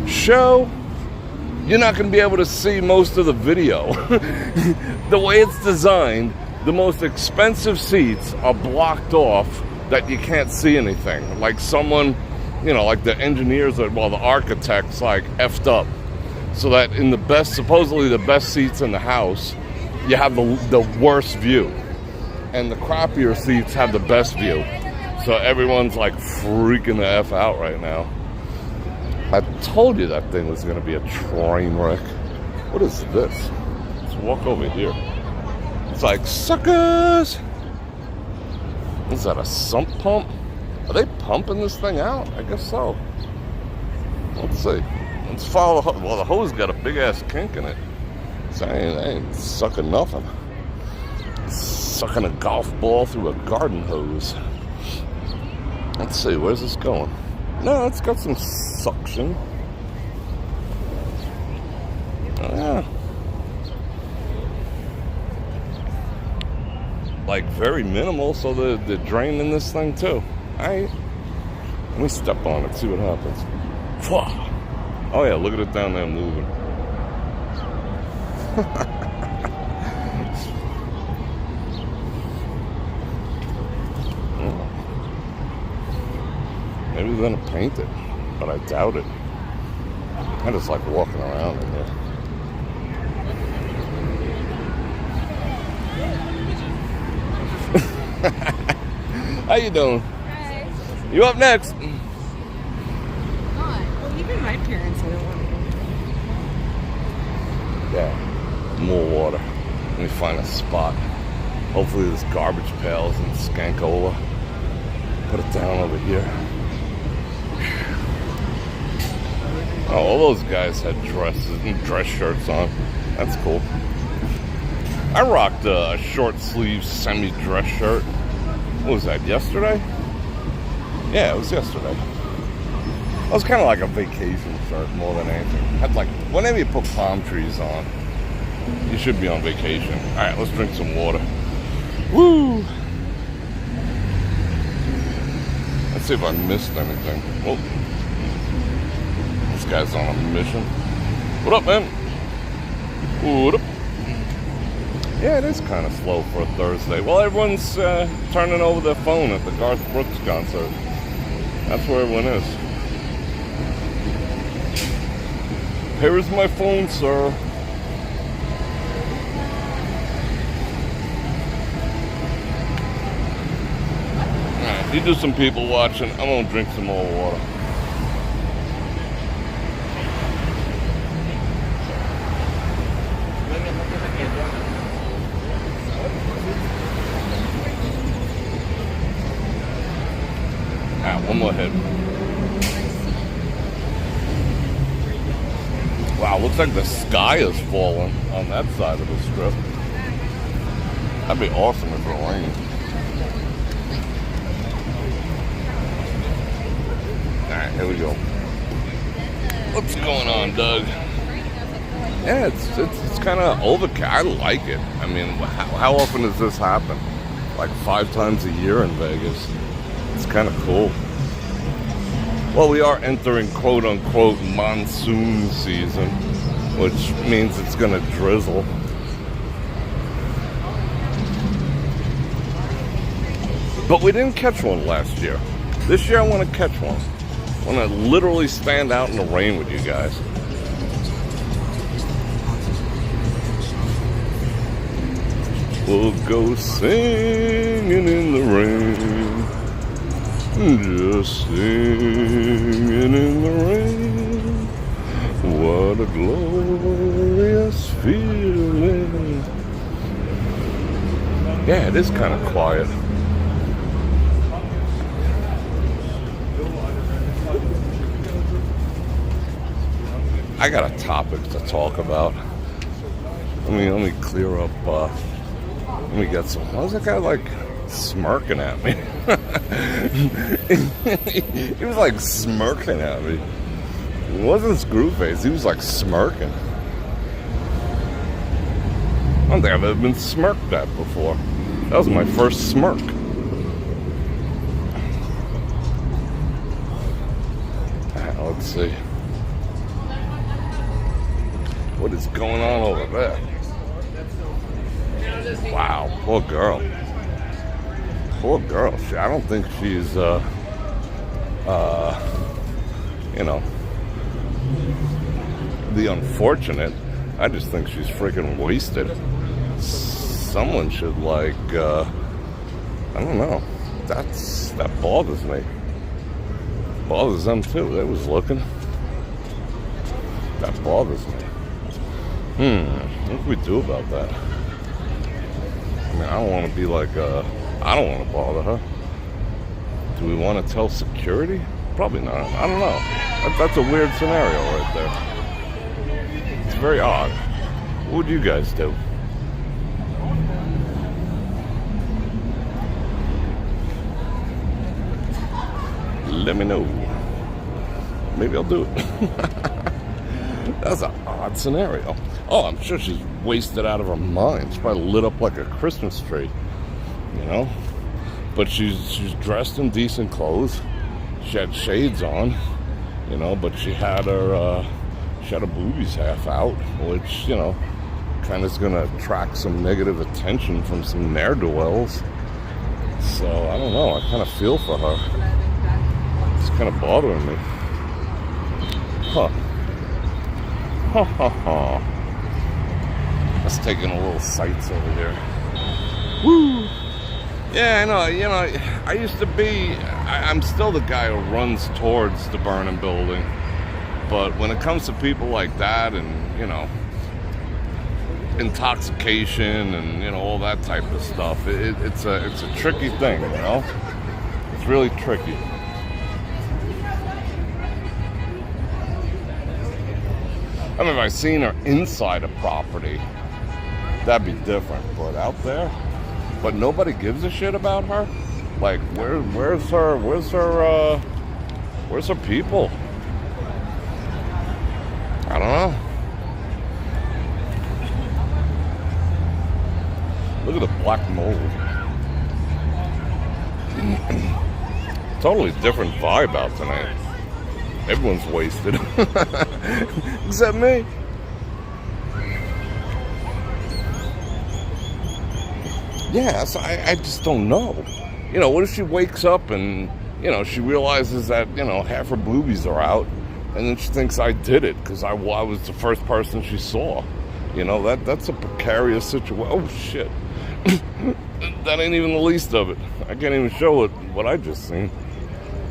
show, you're not going to be able to see most of the video. The way it's designed, the most expensive seats are blocked off that you can't see anything. Like someone, you know, like the engineers, the architects, like effed up. So that in the best, supposedly the best seats in the house, you have the worst view. And the crappier seats have the best view. So everyone's like freaking the F out right now. I told you that thing was going to be a train wreck. What is this? Let's walk over here. It's like, suckers! Is that a sump pump? Are they pumping this thing out? I guess so. Let's see. Let's follow the hose. Well, the hose got a big-ass kink in it. So I ain't sucking nothing. Sucking a golf ball through a garden hose. Let's see, where's this going? No, it's got some suction. Oh, yeah. Like very minimal, so they're draining this thing too. Alright. Let me step on it, see what happens. Oh yeah, look at it down there moving. Maybe they're gonna paint it, but I doubt it. I just like walking around in here. How you doing? Hi. You up next? Not. Well, even my parents don't want to go. Yeah, more water. Let me find a spot. Hopefully this garbage pails in Skankola. Put it down over here. Oh, all those guys had dresses and dress shirts on. That's cool. I rocked a short sleeve semi-dress shirt. What was that, yesterday? Yeah, it was yesterday. It was kind of like a vacation shirt more than anything. Had like, whenever you put palm trees on, you should be on vacation. All right, let's drink some water. Woo! Let's see if I missed anything. Oh, this guy's on a mission. What up, man? What up? Yeah, it is kind of slow for a Thursday. Well, everyone's turning over their phone at the Garth Brooks concert. That's where everyone is. Here is my phone, sir. Alright, you do some people watching. I'm gonna drink some more water. One more hit. Wow, looks like the sky is falling on that side of the strip. That'd be awesome if it rained. Alright, here we go. What's going on, Doug? Yeah, it's kind of overcast. I like it. I mean, how often does this happen? Like 5 times a year in Vegas. It's kind of cool. Well, we are entering quote-unquote monsoon season, which means it's going to drizzle. But we didn't catch one last year. This year I want to catch one. I want to literally stand out in the rain with you guys. We'll go singing in the rain. Just singing in the rain. What a glorious feeling. Yeah, it is kind of quiet. I got a topic to talk about. Let me clear up. Let me get some. Why was that guy like smirking at me? He was like smirking at me. It wasn't Screwface. He was like smirking. I don't think I've ever been smirked at before. That was my first smirk. Let's see. What is going on over there? Wow, poor girl. Poor girl. I don't think she's, you know, the unfortunate. I just think she's freaking wasted. Someone should, like, I don't know. That bothers me. Bothers them too. They was looking. That bothers me. What can we do about that? I mean, I don't want to be like, I don't want to bother her. Do we want to tell security? Probably not. I don't know. That's a weird scenario right there. It's very odd. What would you guys do? Let me know. Maybe I'll do it. That's an odd scenario. Oh, I'm sure she's wasted out of her mind. She's probably lit up like a Christmas tree, you know? But she's dressed in decent clothes. She had shades on, you know, but she had her boobies half out, which, you know, kind of is going to attract some negative attention from some ne'er-do-wells. So, I don't know. I kind of feel for her. It's kind of bothering me. Huh. Ha ha ha. Let's take in a little sights over here. Woo! Yeah, I know. You know, I used to be. I'm still the guy who runs towards the burning building. But when it comes to people like that, and you know, intoxication, and you know, all that type of stuff, it's a tricky thing. You know, it's really tricky. I mean, if I seen her inside a property, that'd be different. But out there, but nobody gives a shit about her. Like, where's her people? I don't know. Look at the black mold. Totally different vibe out tonight. Everyone's wasted. Except me. Yeah, so I just don't know. You know, what if she wakes up and, you know, she realizes that, you know, half her boobies are out, and then she thinks I did it because I was the first person she saw. You know, that's a precarious situation. Oh, shit. That ain't even the least of it. I can't even show it what I just seen.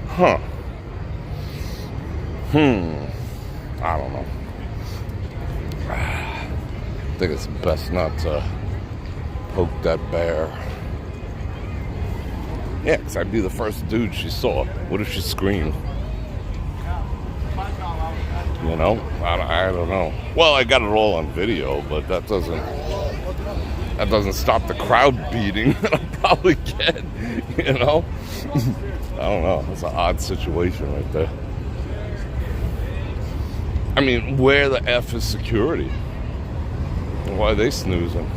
Huh. I don't know. I think it's best not to poke that bear. Yeah, because I'd be the first dude she saw. What if she screamed? You know? I don't know. Well, I got it all on video, but that doesn't stop the crowd beating that I'll probably get. You know? I don't know. It's an odd situation right there. I mean, where the F is security? Why are they snoozing?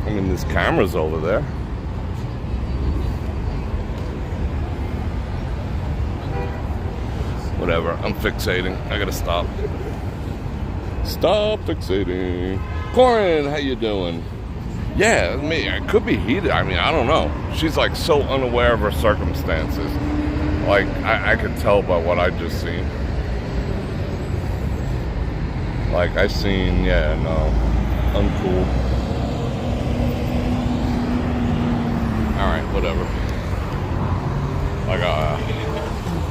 I mean, there's cameras over there. Whatever, I'm fixating. I gotta stop. Stop fixating. Corin, how you doing? Yeah, me. It could be heated. I mean, I don't know. She's like so unaware of her circumstances. Like, I could tell by what I just seen. Like, I seen, yeah, no, uncool. Alright, whatever. Like,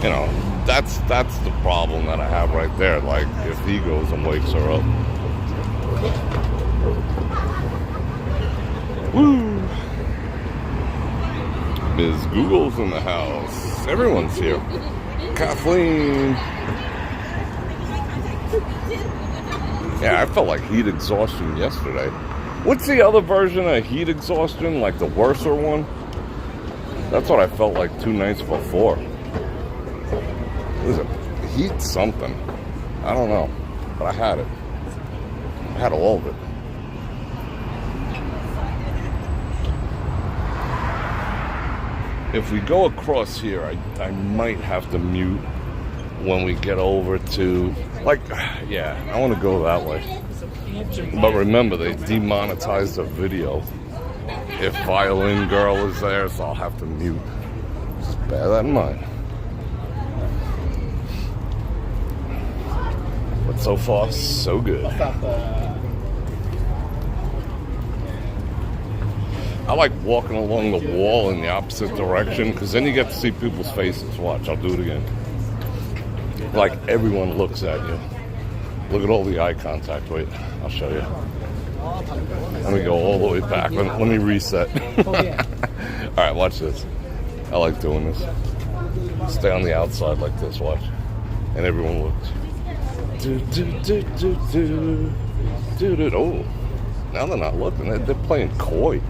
you know, that's the problem that I have right there. Like, if he goes and wakes her up. Woo! Ms. Google's in the house. Everyone's here. Kathleen. Yeah, I felt like heat exhaustion yesterday. What's the other version of heat exhaustion? Like the worser one? That's what I felt like 2 nights before. What is it? Heat something. I don't know. But I had it. I had all of it. If we go across here, I might have to mute when we get over to, like, yeah, I want to go that way. But remember, they demonetized the video if Violin Girl is there, so I'll have to mute. Just bear that in mind. But so far, so good. I like walking along the wall in the opposite direction, because then you get to see people's faces. Watch, I'll do it again. Like, everyone looks at you. Look at all the eye contact. Wait, I'll show you. Let me go all the way back. Let me reset. Alright, watch this. I like doing this. Stay on the outside like this, watch. And everyone looks. Oh, now they're not looking. They're playing coy.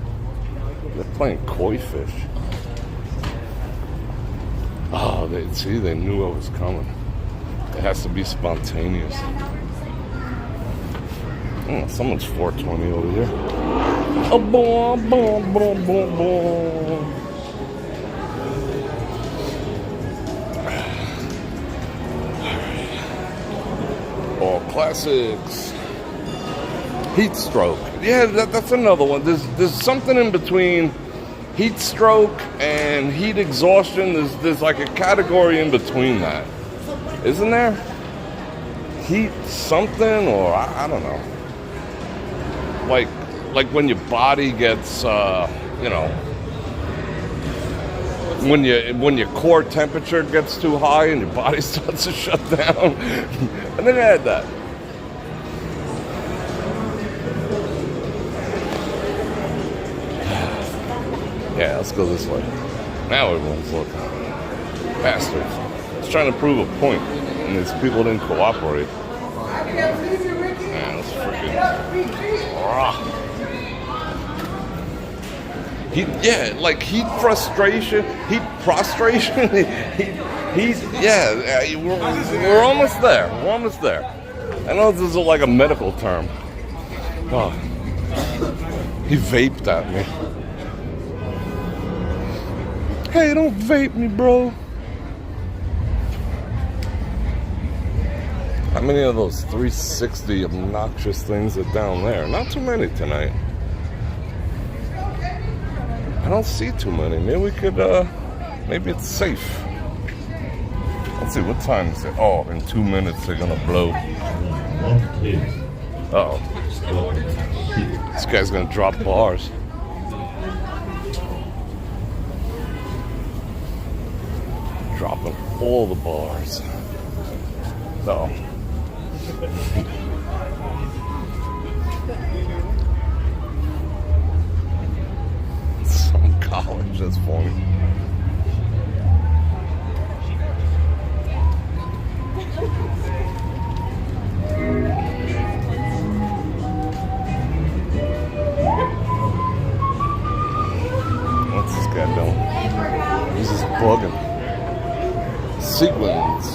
They're playing koi fish. Oh, they knew I was coming. It has to be spontaneous. Oh, someone's 420 over here. Oh, boom, boom, boom, boom, boom. All classics. Heat stroke. Yeah, that's another one. There's something in between heat stroke and heat exhaustion. There's like a category in between that. Isn't there? Heat something, or I don't know. Like when your body gets, when your core temperature gets too high and your body starts to shut down. And then I had that. Yeah, let's go this way. Now everyone's looking. Bastards. It's trying to prove a point, and these people didn't cooperate. Man, that's freaking... Heat frustration, heat prostration, we're almost there. We're almost there. I know this is like a medical term. Oh, he vaped at me. Hey, don't vape me, bro. How many of those 360 obnoxious things are down there? Not too many tonight. I don't see too many. Maybe we could, maybe it's safe. Let's see, what time is it? Oh, in 2 minutes they're gonna blow. Uh-oh. This guy's gonna drop bars. Dropping all the bars. Uh-oh. Some college, that's funny. What's this guy doing? He's just bugging. Sequins.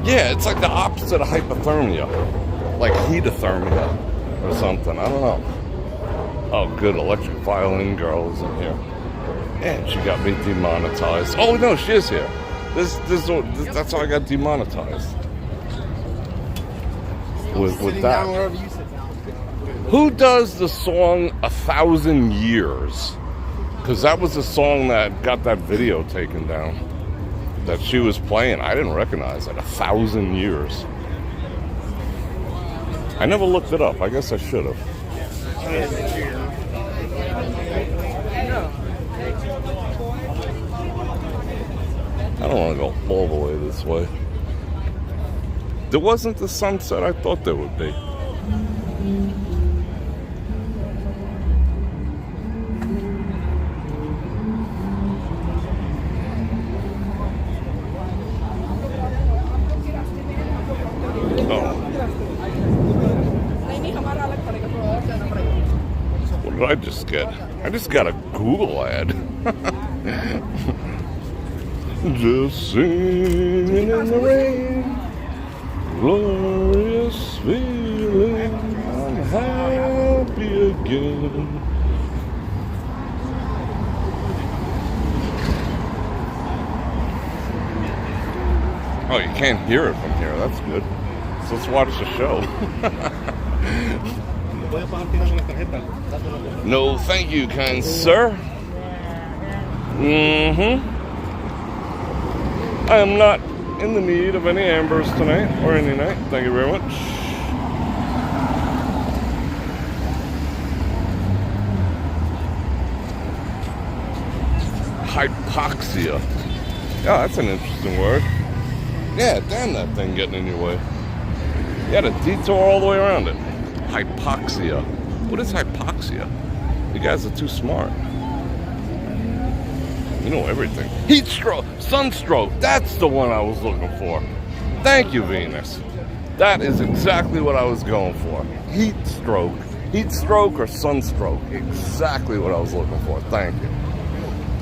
Yeah, it's like the opposite of hypothermia. Like heatothermia or something. I don't know. Oh, good. Electric Violin Girl is in here. And she got me demonetized. Oh, no, she is here. That's how I got demonetized. With that. Who does the song 1,000 Years? Because that was the song that got that video taken down. That she was playing. I didn't recognize it. 1,000 Years. I never looked it up. I guess I should have. I don't want to go all the way this way. There wasn't the sunset I thought there would be. What did I just get? I just got a Google ad. Just singing in the rain, glorious feeling, I'm happy again. Oh, you can't hear it from here. That's good. So let's watch the show. No, thank you, kind sir. I am not in the need of any ambers tonight or any night. Thank you very much. Hypoxia. Yeah, that's an interesting word. Yeah, damn that thing getting in your way. You had a detour all the way around it. Hypoxia. What is hypoxia? You guys are too smart. You know everything. Heat stroke, sunstroke. That's the one I was looking for. Thank you, Venus. That is exactly what I was going for. Heat stroke. Heat stroke or sunstroke. Exactly what I was looking for. Thank you.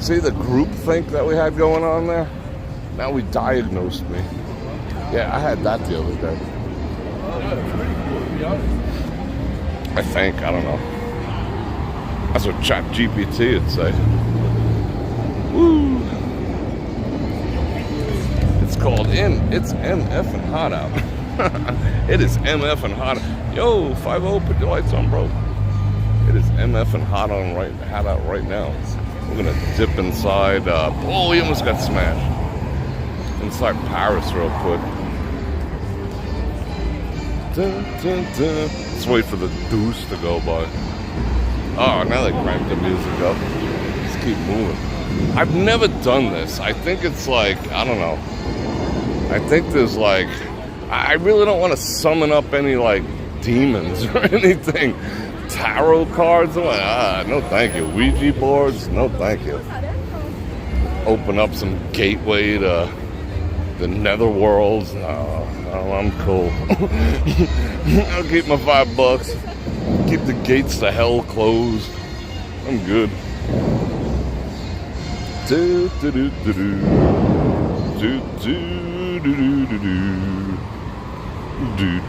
See the group think that we had going on there? Now we diagnosed me. Yeah, I had that the other day. I think, I don't know. That's what ChatGPT would say. Woo! It's called it's MF and hot out. It is MF and hot. Yo, 5-0, put your lights on, bro. It is MF and hot out right now. We're gonna dip inside. Oh, we almost got smashed. Inside Paris real quick. Dun, dun, dun. Let's wait for the deuce to go by. Oh, now they cranked the music up. Let's keep moving. I've never done this. I think it's like, I don't know. I think there's like, I really don't want to summon up any like demons or anything. Tarot cards? I'm like, no thank you. Ouija boards? No thank you. Open up some gateway to the netherworlds? No, I'm cool. I'll keep my $5. Keep the gates to hell closed. I'm good. Do do do do do do do do do do do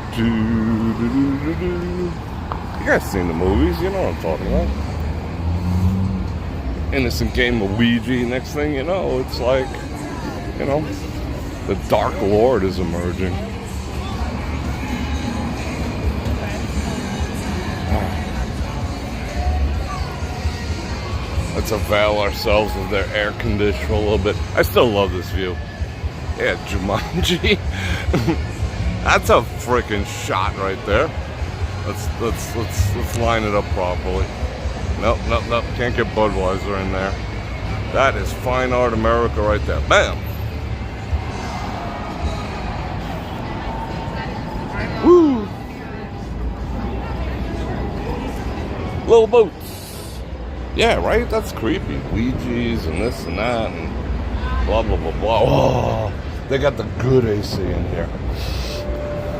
do do. You guys seen the movies, you know what I'm talking about. Innocent game of Ouija, next thing you know, it's like, you know, the Dark Lord is emerging. Let's avail ourselves of their air conditioner a little bit. I still love this view. Yeah, Jumanji. That's a freaking shot right there. Let's line it up properly. Nope. Can't get Budweiser in there. That is fine art America right there. Bam. Woo. Little boats. Yeah, right? That's creepy. Ouija's and this and that and blah, blah, blah, blah. Oh, they got the good AC in here.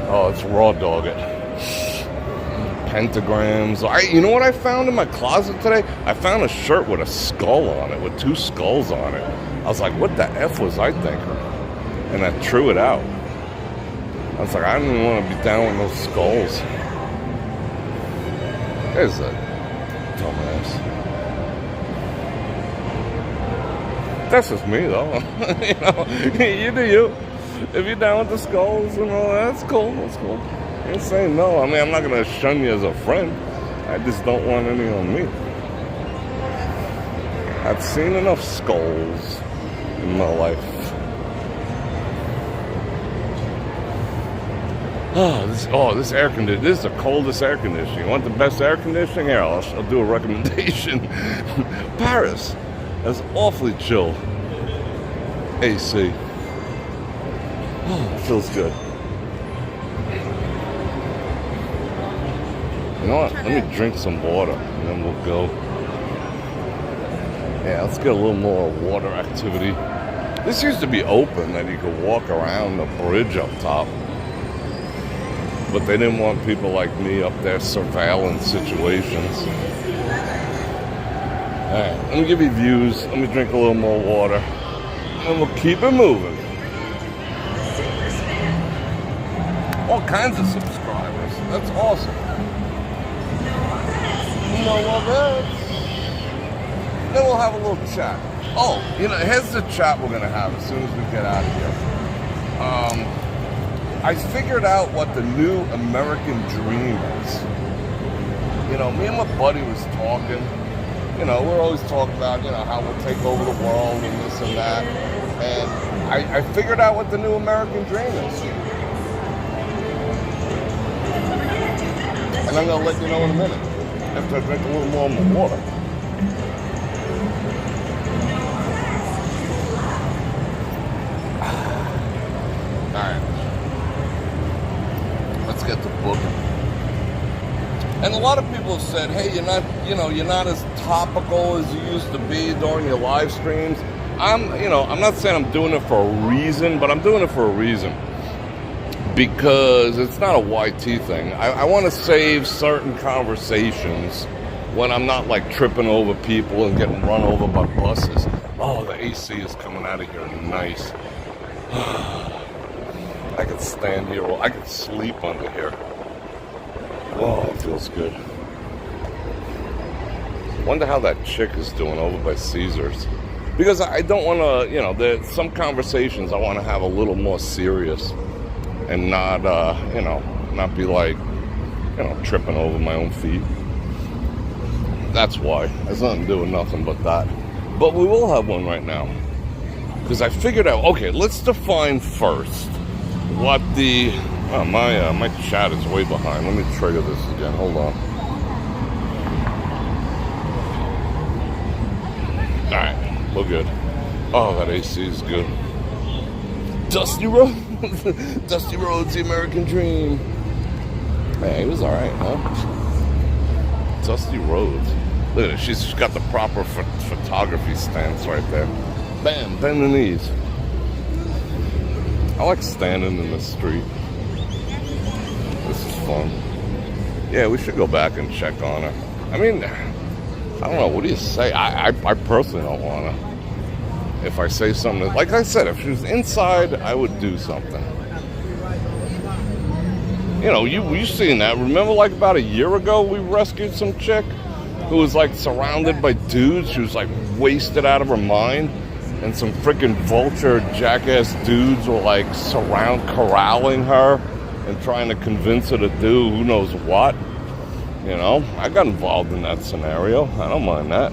Oh, it's raw dog it. Pentagrams. You know what I found in my closet today? I found a shirt with a skull on it, with 2 skulls on it. I was like, what the F was I thinking? And I threw it out. I was like, I don't even want to be down with those skulls. There's a dumbass. That's just me, though. You know, you do you. If you're down with the skulls and all that, that's cool. That's cool. I ain't saying no. I mean, I'm not going to shun you as a friend. I just don't want any on me. I've seen enough skulls in my life. This air conditioning. This is the coldest air conditioning. You want the best air conditioning? Here, I'll do a recommendation. Paris has awfully chill AC. Oh, it feels good. You know what? Let me drink some water and then we'll go. Yeah, let's get a little more water activity. This used to be open that you could walk around the bridge up top. But they didn't want people like me up there surveilling situations. Alright, let me give you views. Let me drink a little more water. And we'll keep it moving. All kinds of subscribers. That's awesome. No more beds. Then we'll have a little chat. Oh, you know, here's the chat we're going to have as soon as we get out of here. I figured out what the new American dream is. You know, me and my buddy was talking. You know, we're always talking about, you know, how we'll take over the world and this and that. And I figured out what the new American dream is. And I'm going to let you know in a minute, after I drink a little more of my water. Alright. Let's get to booking. And a lot of people have said, hey, you're not as topical as you used to be during your live streams. I'm not saying I'm doing it for a reason, but I'm doing it for a reason. Because it's not a YT thing. I want to save certain conversations when I'm not like tripping over people and getting run over by buses. Oh, the AC is coming out of here nice. I could stand here, or I could sleep under here. Oh, it feels good. Wonder how that chick is doing over by Caesars. Because I don't want to, there's some conversations I want to have a little more serious. And not, not be like, tripping over my own feet. That's why. It has nothing to do with nothing but that. But we will have one right now. Because I figured out, okay, let's define first what the... Oh, my chat is way behind. Let me trigger this again. Hold on. Alright, we're good. Oh, that AC is good. Dusty Road. Dusty Road's the American dream. Man, he was alright, huh? Dusty Roads. Look at it. She's got the proper photography stance right there. Bam, bend the knees. I like standing in the street. This is fun. Yeah, we should go back and check on her. I mean, I don't know. What do you say? I personally don't want to. If I say something, like I said, if she was inside, I would do something. You've seen that. Remember, like about a year ago, we rescued some chick who was like surrounded by dudes. She was like wasted out of her mind, and some freaking vulture jackass dudes were like corralling her and trying to convince her to do who knows what. I got involved in that scenario. I don't mind that.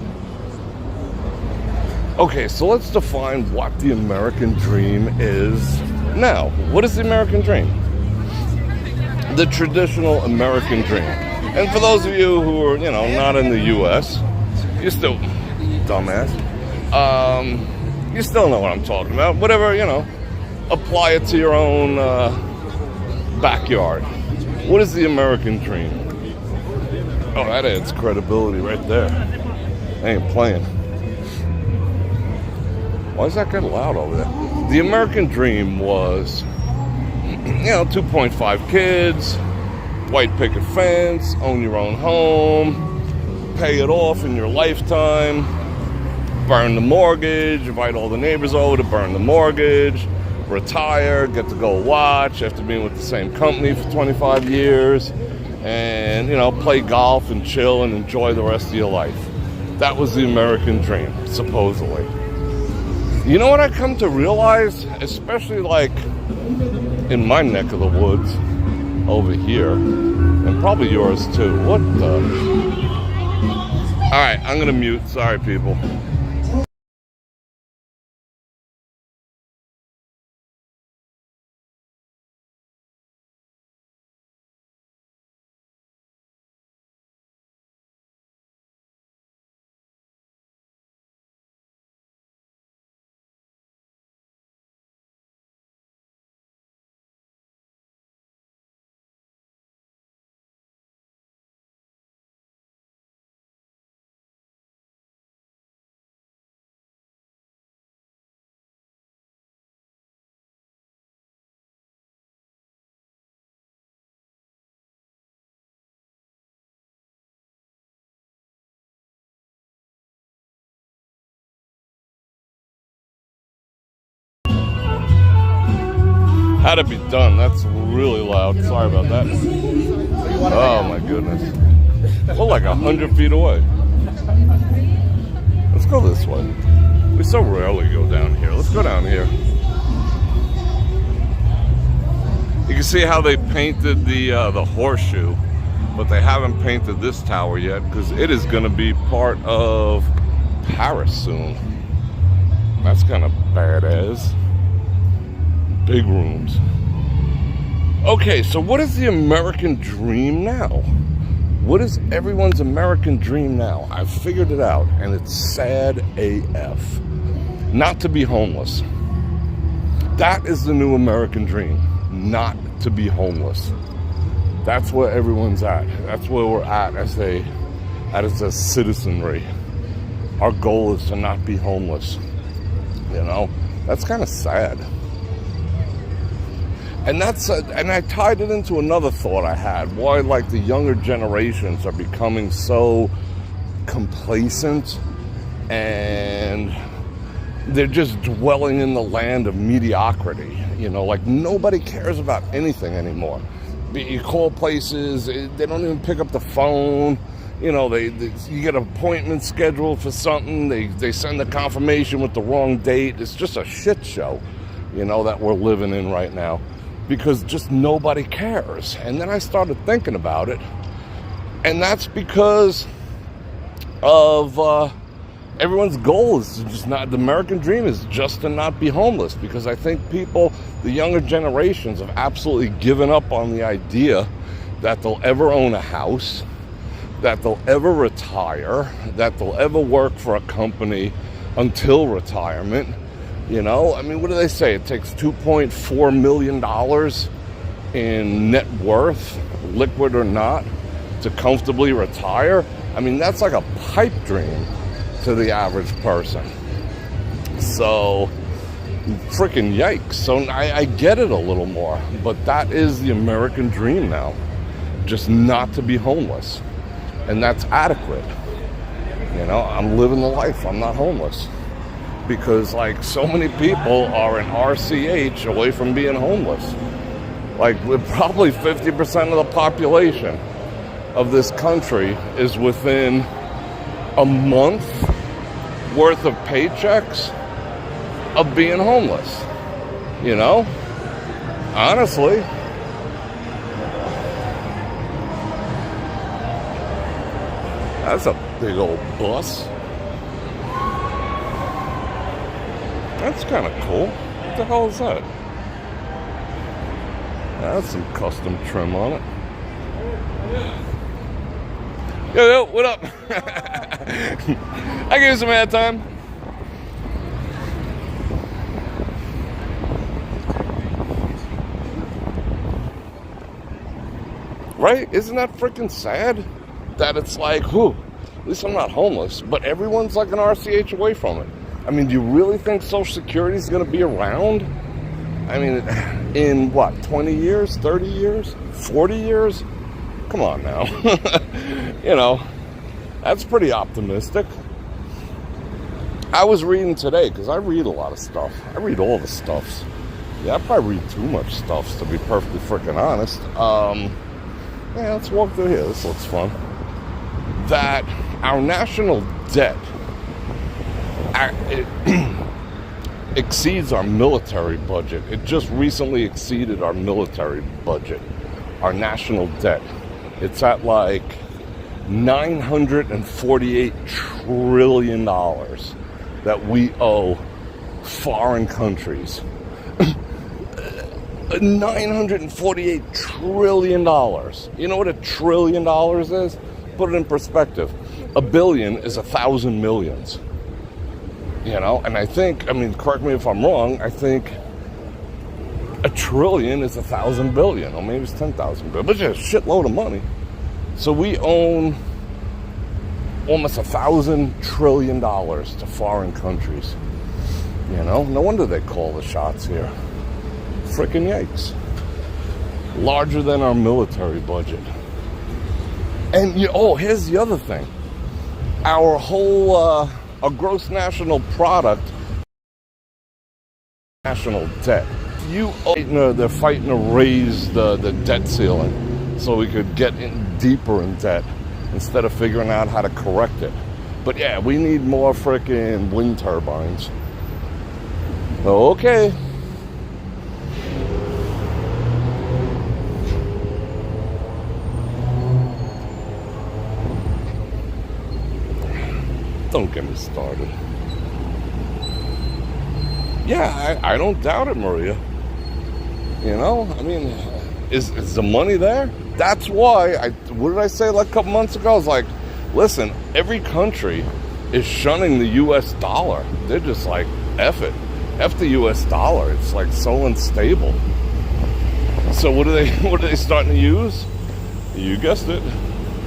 Okay, so let's define what the American dream is now. What is the American dream? The traditional American dream. And for those of you who are, not in the U.S., you still, dumbass, you still know what I'm talking about. Whatever, apply it to your own backyard. What is the American dream? Oh, that adds credibility right there. I ain't playing. Why is that getting loud over there? The American dream was, 2.5 kids, white picket fence, own your own home, pay it off in your lifetime, burn the mortgage, invite all the neighbors over to burn the mortgage, retire, get to go watch after being with the same company for 25 years, and, play golf and chill and enjoy the rest of your life. That was the American dream, supposedly. You know what I come to realize, especially like in my neck of the woods over here, and probably yours too. What the? All right, I'm gonna mute. Sorry, people. Had to be done. That's really loud. Sorry about that. Oh my goodness. We're like 100 feet away. Let's go this way. We so rarely go down here. Let's go down here. You can see how they painted the horseshoe, but they haven't painted this tower yet because it is going to be part of Paris soon. That's kind of badass. Big rooms. Okay, so what is the American dream now? What is everyone's American dream now? I've figured it out, and it's sad AF. Not to be homeless. That is the new American dream. Not to be homeless. That's where everyone's at. That's where we're at as a citizenry. Our goal is to not be homeless. You know, that's kind of sad. And and I tied it into another thought I had. Why, like, the younger generations are becoming so complacent and they're just dwelling in the land of mediocrity. You know, like, nobody cares about anything anymore. You call places, they don't even pick up the phone. You know, you get an appointment scheduled for something, they send the confirmation with the wrong date. It's just a shit show, you know, that we're living in right now, because just nobody cares. And then I started thinking about it, and that's because of everyone's goal is to just not, the American dream is just to not be homeless, because I think people, the younger generations, have absolutely given up on the idea that they'll ever own a house, that they'll ever retire, that they'll ever work for a company until retirement. You know, I mean, what do they say? It takes $2.4 million in net worth, liquid or not, to comfortably retire. I mean, that's like a pipe dream to the average person. So, freaking yikes. So I get it a little more, but that is the American dream now. Just not to be homeless. And that's adequate. You know, I'm living the life. I'm not homeless. Because, like, so many people are an RCH away from being homeless. Like, with probably 50% of the population of this country is within a month worth of paychecks of being homeless. You know? Honestly. That's a big old bus. That's kind of cool. What the hell is that? That's some custom trim on it. Yo, what up? I gave you some ad time. Right? Isn't that freaking sad? That it's like, at least I'm not homeless, but everyone's like an RCH away from it. I mean, do you really think Social Security is going to be around? I mean, in what, 20 years, 30 years, 40 years? Come on now. You know, that's pretty optimistic. I was reading today, because I read a lot of stuff. I read all the stuffs. Yeah, I probably read too much stuffs, to be perfectly freaking honest. Yeah, let's walk through here. This looks fun. That our national debt exceeds our military budget. It just recently exceeded our military budget, our national debt. It's at like $948 trillion that we owe foreign countries. $948 trillion. You know what $1 trillion is? Put it in perspective. $1 billion is 1,000 millions. You know, and I think, I mean, correct me if I'm wrong, I think $1 trillion is 1,000 billion, or maybe it's 10,000 billion, but it's a shitload of money. So we own almost $1,000 trillion to foreign countries. You know, no wonder they call the shots here. Frickin' yikes. Larger than our military budget. And, here's the other thing. Our whole, our gross national product, national debt. They're fighting to raise the debt ceiling so we could get in deeper in debt instead of figuring out how to correct it. But yeah, we need more frickin' wind turbines. Don't get me started. Yeah, I don't doubt it, Maria. You know, I mean, is the money there? That's why, what did I say like a couple months ago? I was like, listen, every country is shunning the U.S. dollar. They're just like, F it. F the U.S. dollar. It's like so unstable. So what are they starting to use? You guessed it.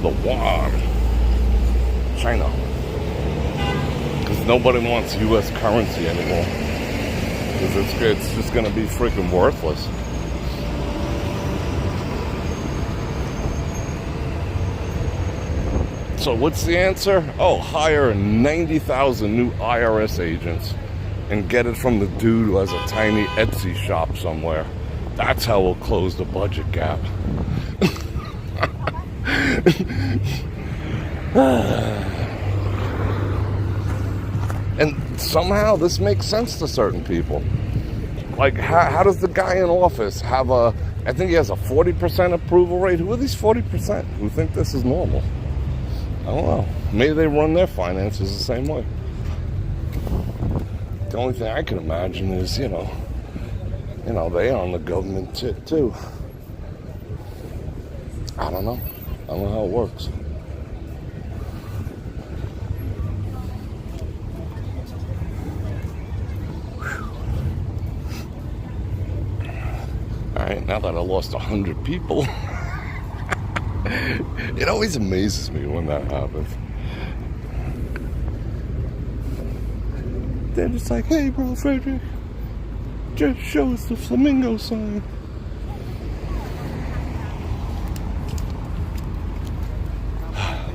The yuan. China. Because nobody wants U.S. currency anymore. Because it's just going to be freaking worthless. So what's the answer? Oh, hire 90,000 new IRS agents and get it from the dude who has a tiny Etsy shop somewhere. That's how we'll close the budget gap. And somehow this makes sense to certain people. Like, how does the guy in office have I think he has a 40% approval rate? Who are these 40% who think this is normal? I don't know. Maybe they run their finances the same way. The only thing I can imagine is, you know, they own the government too. I don't know. I don't know how it works. All right, now that I lost 100 people, it always amazes me when that happens. They're just like, hey, Bror Fredrik, just show us the flamingo sign.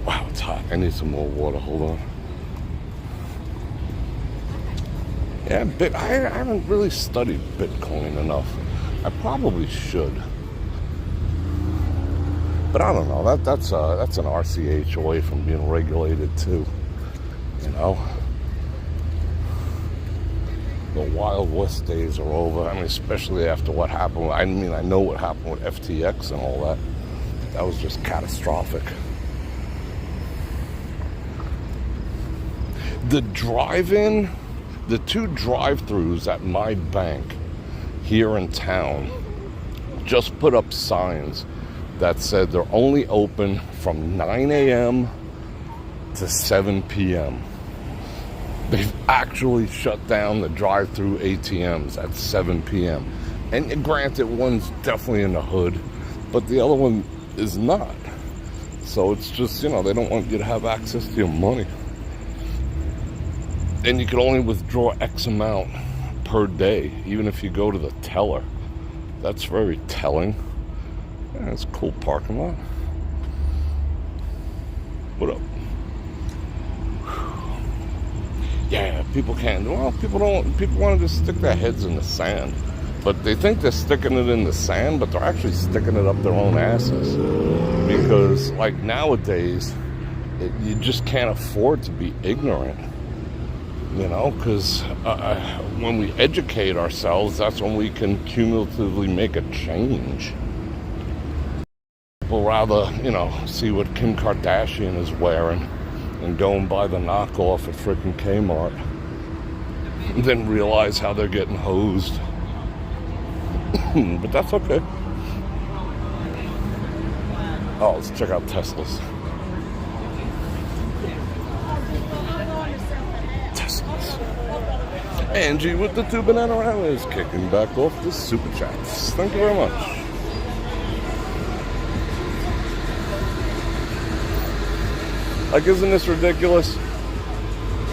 Wow, it's hot. I need some more water. Hold on. Yeah, I haven't really studied Bitcoin enough. I probably should. But I don't know. That's an RCH away from being regulated too. You know? The Wild West days are over. I mean, especially after what happened. I mean, I know what happened with FTX and all that. That was just catastrophic. The drive-in, the two drive-thrus at my bank here in town just put up signs that said they're only open from 9 a.m. to 7 p.m. They've actually shut down the drive-through ATMs at 7 p.m. And granted, one's definitely in the hood, but the other one is not. So it's just, you know, they don't want you to have access to your money. And you can only withdraw X amount per day, even if you go to the teller. That's very telling. Yeah, it's a cool parking lot. What up? Yeah, people can't. Well, people want to just stick their heads in the sand. But they think they're sticking it in the sand, but they're actually sticking it up their own asses. Because, like, nowadays, you just can't afford to be ignorant. You know, because when we educate ourselves, that's when we can cumulatively make a change. People rather, you know, see what Kim Kardashian is wearing and go and buy the knockoff at frickin' Kmart, and then realize how they're getting hosed. But that's okay. Oh, let's check out Teslas. Angie with the 2 banana rallies kicking back off the super chats. Thank you very much. Like, isn't this ridiculous?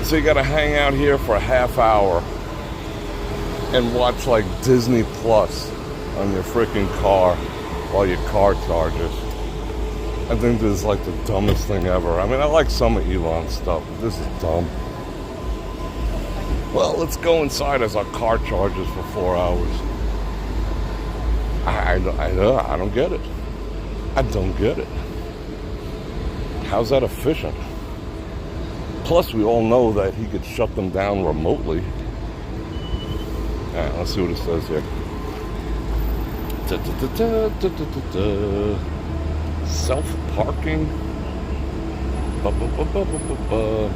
So you gotta hang out here for a half hour and watch like Disney Plus on your freaking car while your car charges. I think this is like the dumbest thing ever. I mean, I like some of Elon's stuff, but this is dumb. Well, let's go inside as our car charges for 4 hours. I don't get it. I don't get it. How's that efficient? Plus, we all know that he could shut them down remotely. All right, let's see what it says here. Self-parking.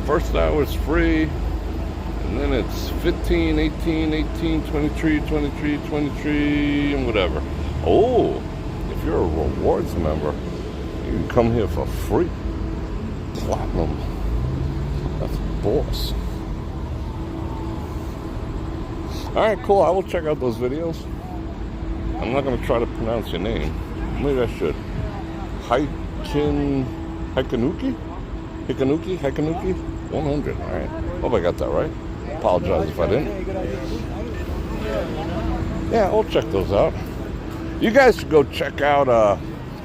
First hour is free. And then it's 15, 18, 18, 23, 23, 23, and whatever. Oh, if you're a rewards member, you can come here for free. Platinum. That's boss. Alright, cool. I will check out those videos. I'm not going to try to pronounce your name. Maybe I should. Hikanuki? 100. Alright. Hope I got that right. Apologize if I didn't. Yeah, I'll check those out. You guys should go check out a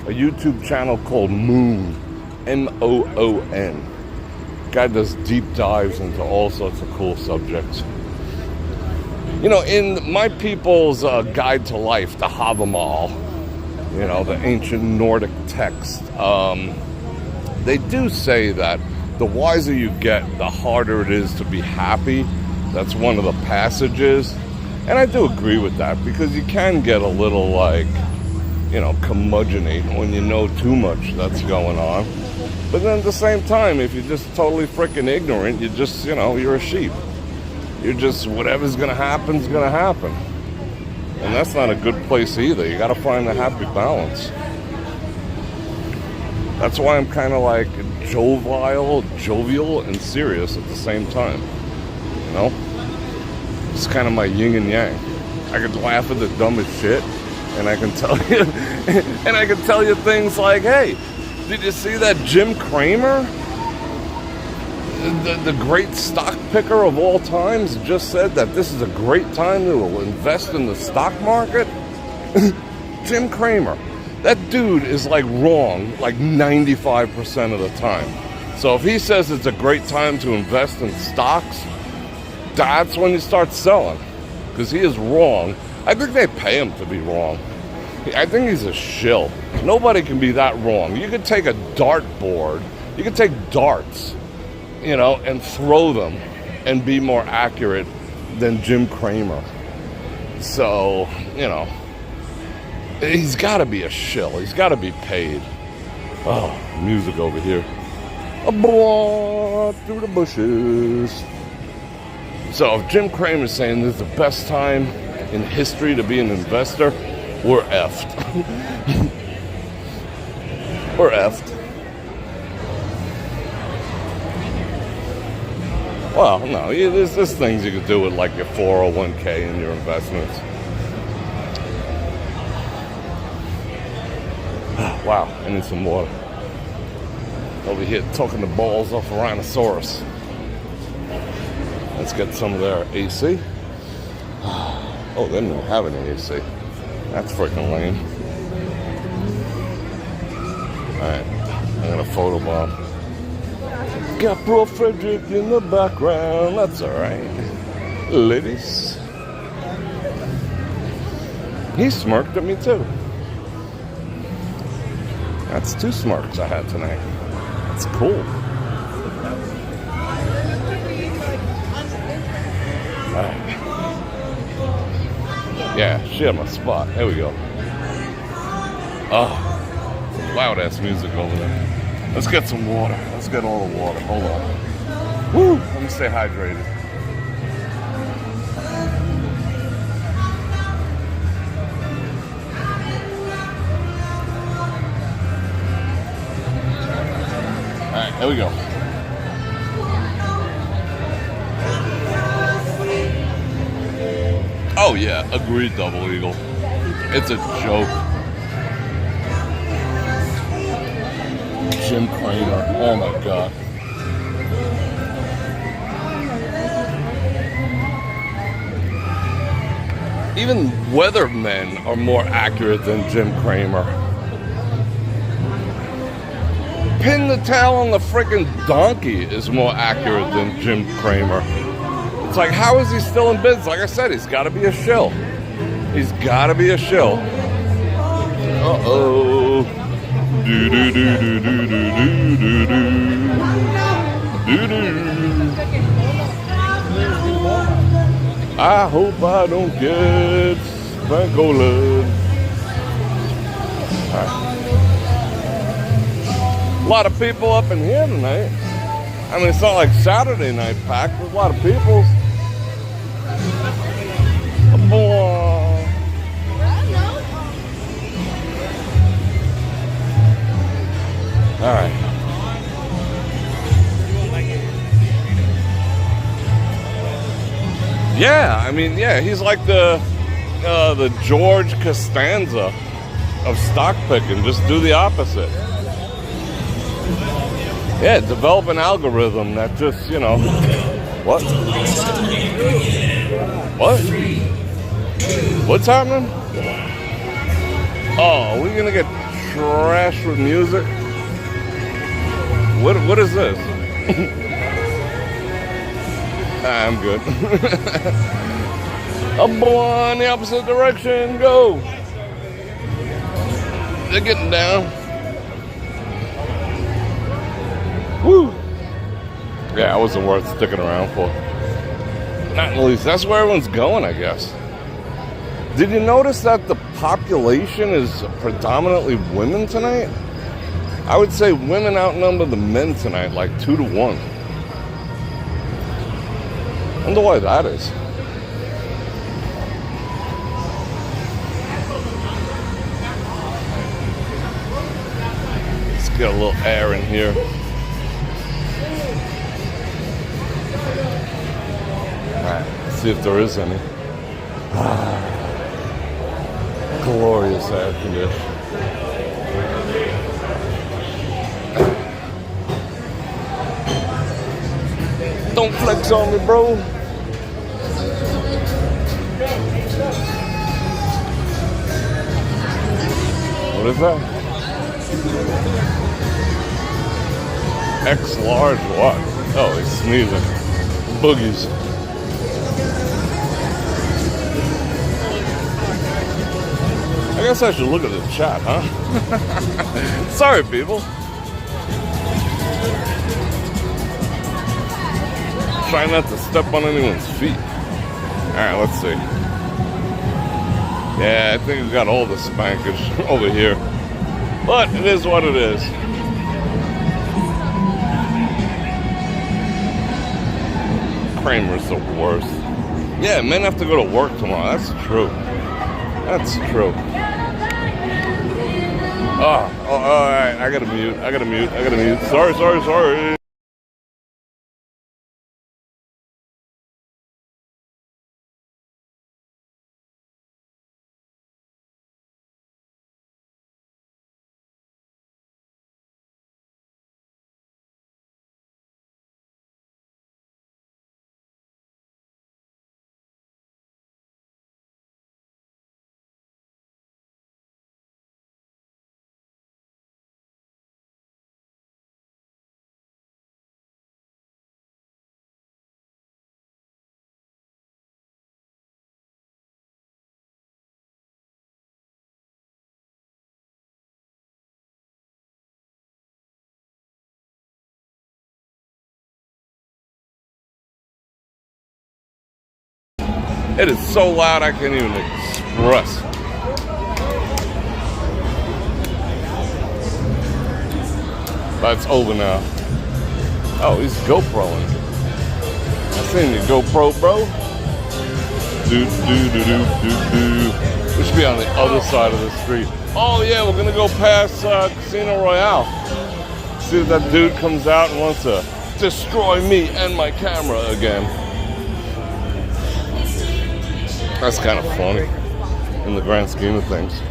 YouTube channel called Moon. M-O-O-N. Guy does deep dives into all sorts of cool subjects. You know, in My People's Guide to Life, the Havamal, you know, the ancient Nordic text, they do say that the wiser you get, the harder it is to be happy. That's one of the passages. And I do agree with that, because you can get a little, like, you know, curmudgeon-y when you know too much that's going on. But then at the same time, if you're just totally freaking ignorant, you just, you know, you're a sheep. You're just, whatever's going to happen is going to happen. And that's not a good place either. You got to find the happy balance. That's why I'm kind of like jovial, and serious at the same time. You know? It's kind of my yin and yang. I could laugh at the dumbest shit, and I can tell you, and I can tell you things like, hey, did you see that Jim Cramer? The great stock picker of all times just said that this is a great time to invest in the stock market. Jim Cramer. That dude is like wrong like 95% of the time. So if he says it's a great time to invest in stocks, that's when you start selling. Because he is wrong. I think they pay him to be wrong. I think he's a shill. Nobody can be that wrong. You could take a dartboard. You could take darts, you know, and throw them and be more accurate than Jim Cramer. So, you know, he's got to be a shill. He's got to be paid. Oh, music over here. A blah through the bushes. So if Jim Cramer's saying this is the best time in history to be an investor, we're effed. We're effed. Well, no, there's things you can do with like your 401k and your investments. Wow, I need some water. Over here talking the balls off a rhinoceros. Let's get some of their AC. Oh, they don't have any AC. That's freaking lame. Alright, I'm gonna photobomb. Got Bror Fredrik in the background. That's alright. Ladies. He smirked at me too. That's 2 smirks I had tonight. That's cool. Alright. Yeah, shit, my spot. There we go. Oh, some loud ass music over there. Let's get some water. Let's get all the water. Hold on. Woo! Let me stay hydrated. Alright, there we go. Oh yeah, agreed, Double Eagle. It's a joke. Jim Cramer, oh my god. Even weathermen are more accurate than Jim Cramer. Pin the tail on the freaking donkey is more accurate than Jim Cramer. It's like, how is he still in business? Like I said, he's got to be a shill. He's got to be a shill. Uh-oh. Do-do-do-do-do-do-do-do-do. Do-do. I hope I don't get spankoled. All right. A lot of people up in here tonight. I mean, it's not like Saturday night packed. There's a lot of people. All right. Yeah, I mean, yeah, he's like the George Costanza of stock picking. Just do the opposite. Yeah, develop an algorithm that just, you know, what? What? What's happening? Oh, are we gonna get trashed with music? What is this? I'm good. Up in the opposite direction, go. They're getting down. Woo! Yeah, it wasn't worth sticking around for. Not in the least. That's where everyone's going, I guess. Did you notice that the population is predominantly women tonight? I would say women outnumber the men tonight, like 2 to 1. I wonder why that is. Let's get a little air in here. Alright, let's see if there is any. Glorious air conditioning. Don't flex on me, bro. What is that? X large what? Oh, he's sneezing. Boogies. I guess I should look at the chat, huh? Sorry, people. Try not to step on anyone's feet. Alright, let's see. Yeah, I think we got all the spankage over here. But it is what it is. Kramer's the worst. Yeah, men have to go to work tomorrow. That's true. That's true. Oh, alright. I gotta mute. Sorry. It is so loud I can't even express. But it's over now. Oh, he's GoProing. I seen you GoPro, bro. We should be on the other side of the street. Oh yeah, we're gonna go past Casino Royale. See if that dude comes out and wants to destroy me and my camera again. That's kind of funny in the grand scheme of things.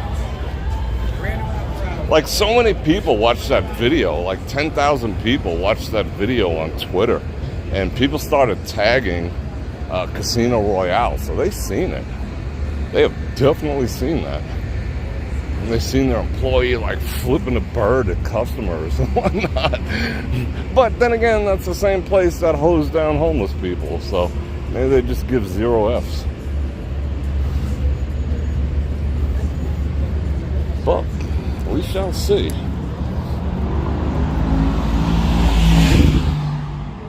Like, so many people watched that video, like 10,000 people watched that video on Twitter, and people started tagging Casino Royale, so they've seen it. They have definitely seen that. And they've seen their employee like flipping a bird at customers and whatnot. But then again, that's the same place that hose down homeless people, so maybe they just give 0 Fs. But we shall see.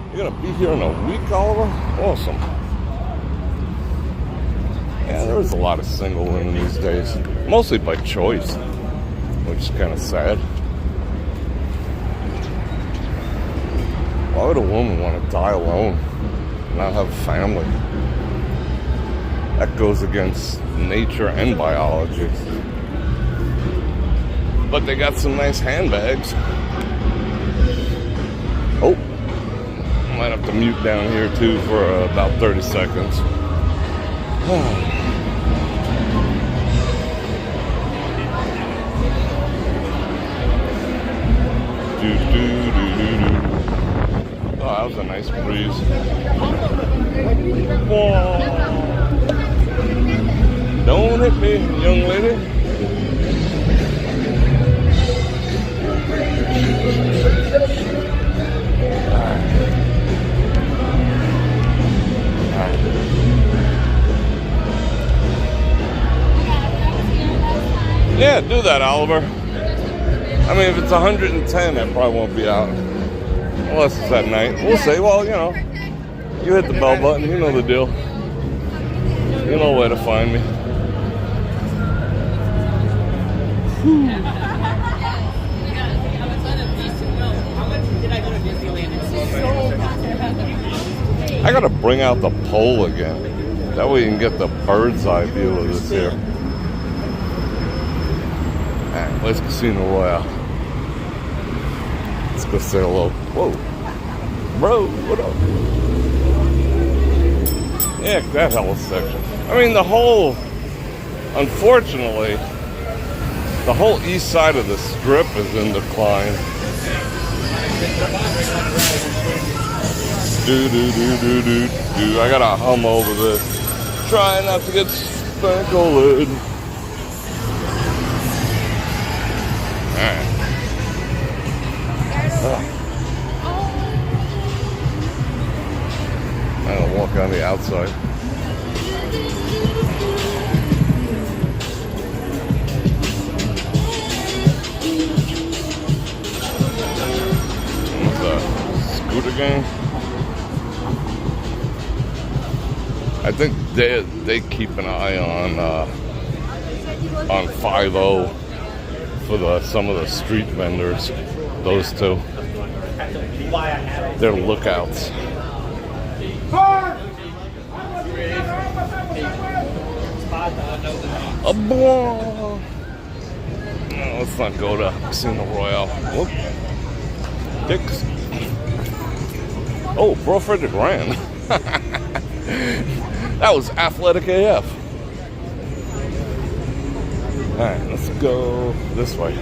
You're gonna be here in a week, Oliver? Awesome. Yeah, there's a lot of single women these days. Mostly by choice, which is kind of sad. Why would a woman want to die alone and not have a family? That goes against nature and biology. But they got some nice handbags. Oh, might have to mute down here too for about 30 seconds. Oh, that was a nice breeze. Whoa. Don't hit me, young lady. Yeah, do that, Oliver. I mean, if it's 110, that probably won't be out. Unless it's at night. We'll see. Well, you know, you hit the bell button. You know the deal. You know where to find me. I gotta bring out the pole again. That way you can get the bird's eye view of this here. Alright, let's Casino Royale. Let's go say hello. Whoa. Bro, what up? Yeah, that hell of a section. I mean, unfortunately, the whole east side of the strip is in decline. I gotta hum over this. Try not to get sprinkled. Alright. I'm gonna walk on the outside. What's the scooter gang? I think they keep an eye on 5-0 for some of the street vendors. Those two. They're lookouts. No, let's not go to Casino Royale. Whoop. Dicks. Oh, Bror Fredrik ran. That was athletic AF. Alright, let's go this way.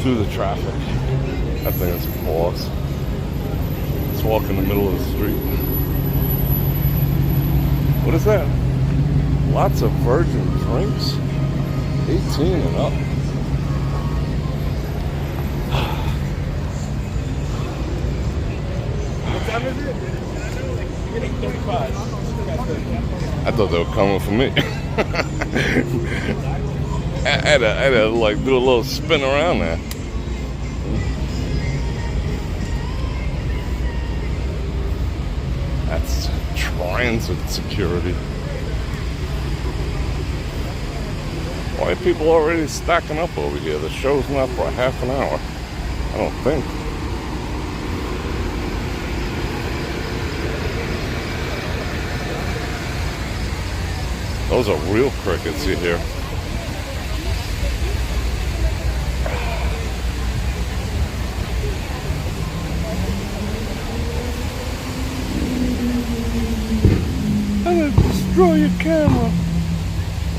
Through the traffic. I think it's a boss. Let's walk in the middle of the street. What is that? Lots of virgin drinks. 18 and up. What time is it? You're getting 35. I thought they were coming for me. I had to like do a little spin around there. That's transit security. Why are people already stacking up over here? The show's not for a half an hour. I don't think. Those are real crickets you hear. I'm gonna destroy your camera.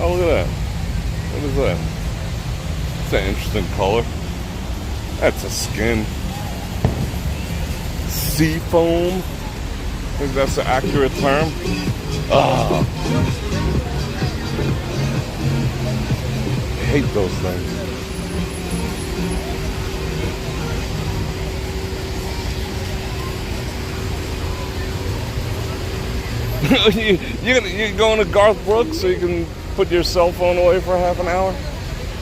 Oh, look at that. What is that? It's an interesting color. That's a skin. Sea foam. I think that's the accurate term. Ah. I hate those things. You're going to Garth Brooks so you can put your cell phone away for half an hour?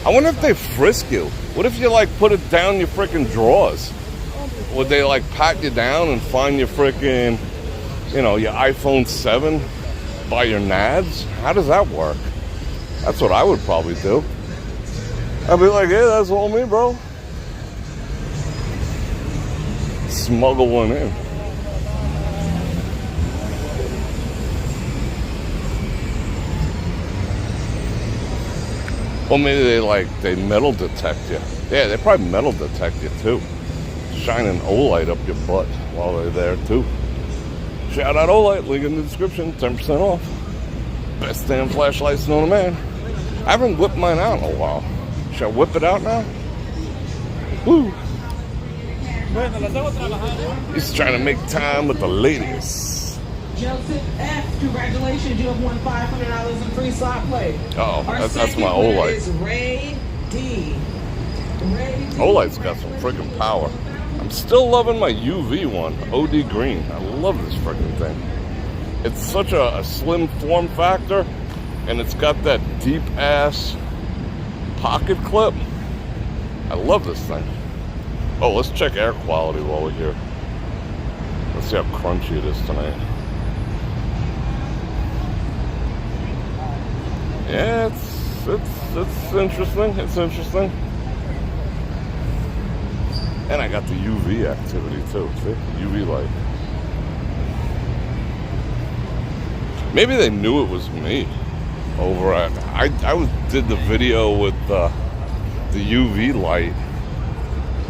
I wonder if they frisk you. What if you like put it down your freaking drawers? Would they like pat you down and find your freaking, your iPhone 7 by your nads? How does that work? That's what I would probably do. I'd be like, hey, that's all me, bro. smuggle one in. Well, maybe they metal detect you. Yeah, they probably metal detect you too. Shine an Olight up your butt while they're there too. Shout out Olight, link in the description, 10% off. Best damn flashlights known to man. I haven't whipped mine out in a while. Should I whip it out now? Woo! He's trying to make time with the ladies. Joseph F., congratulations, you have won $500 in free slot play. Oh, that's my second winner Olight. is Ray D. Olight's got some freaking power. I'm still loving my UV one, OD Green. I love this freaking thing. It's such a slim form factor, and it's got that deep ass pocket clip. I love this thing. Oh, let's check air quality while we're here. Let's see how crunchy it is tonight. Yeah, it's interesting. It's interesting. And I got the UV activity too. See? UV light. Maybe they knew it was me over at... I did the video with the UV light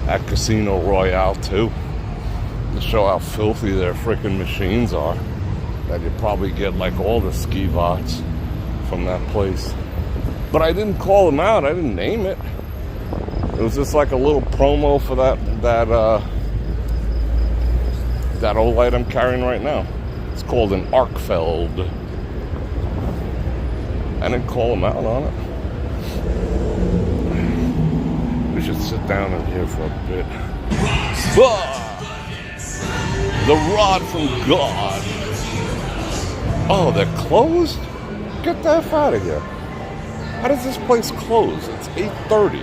at Casino Royale too, to show how filthy their freaking machines are. That you probably get like all the ski vots from that place. But I didn't call them out. I didn't name it. It was just like a little promo for that Olight I'm carrying right now. It's called an Arkfeld. I didn't call them out on it. We should sit down in here for a bit. The rod from God. Oh, they're closed? Get the F out of here. How does this place close? It's 8:30.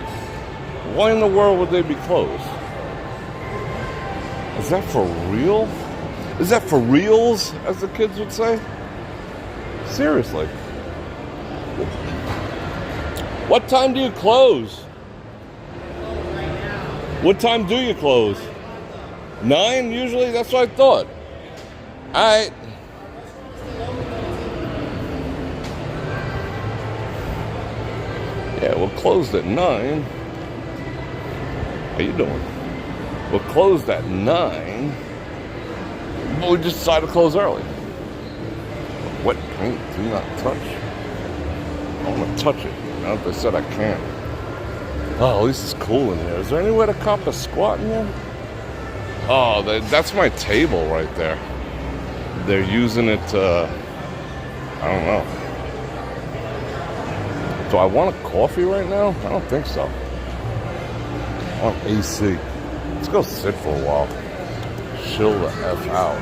Why in the world would they be closed? Is that for real? Is that for reals, as the kids would say? Seriously. What time do you close? What time do you close? 9 usually? That's what I thought. Alright. Yeah, we're closed at 9. How you doing? We're closed at 9. But we just decided to close early. Wet paint, do not touch. I want to touch it. Now that they said I can't. Oh, at least it's cool in here. Is there any way to cop a squat in here? Oh, that's my table right there. They're using it to... I don't know. Do I want a coffee right now? I don't think so. I want AC. Let's go sit for a while. Chill the F out.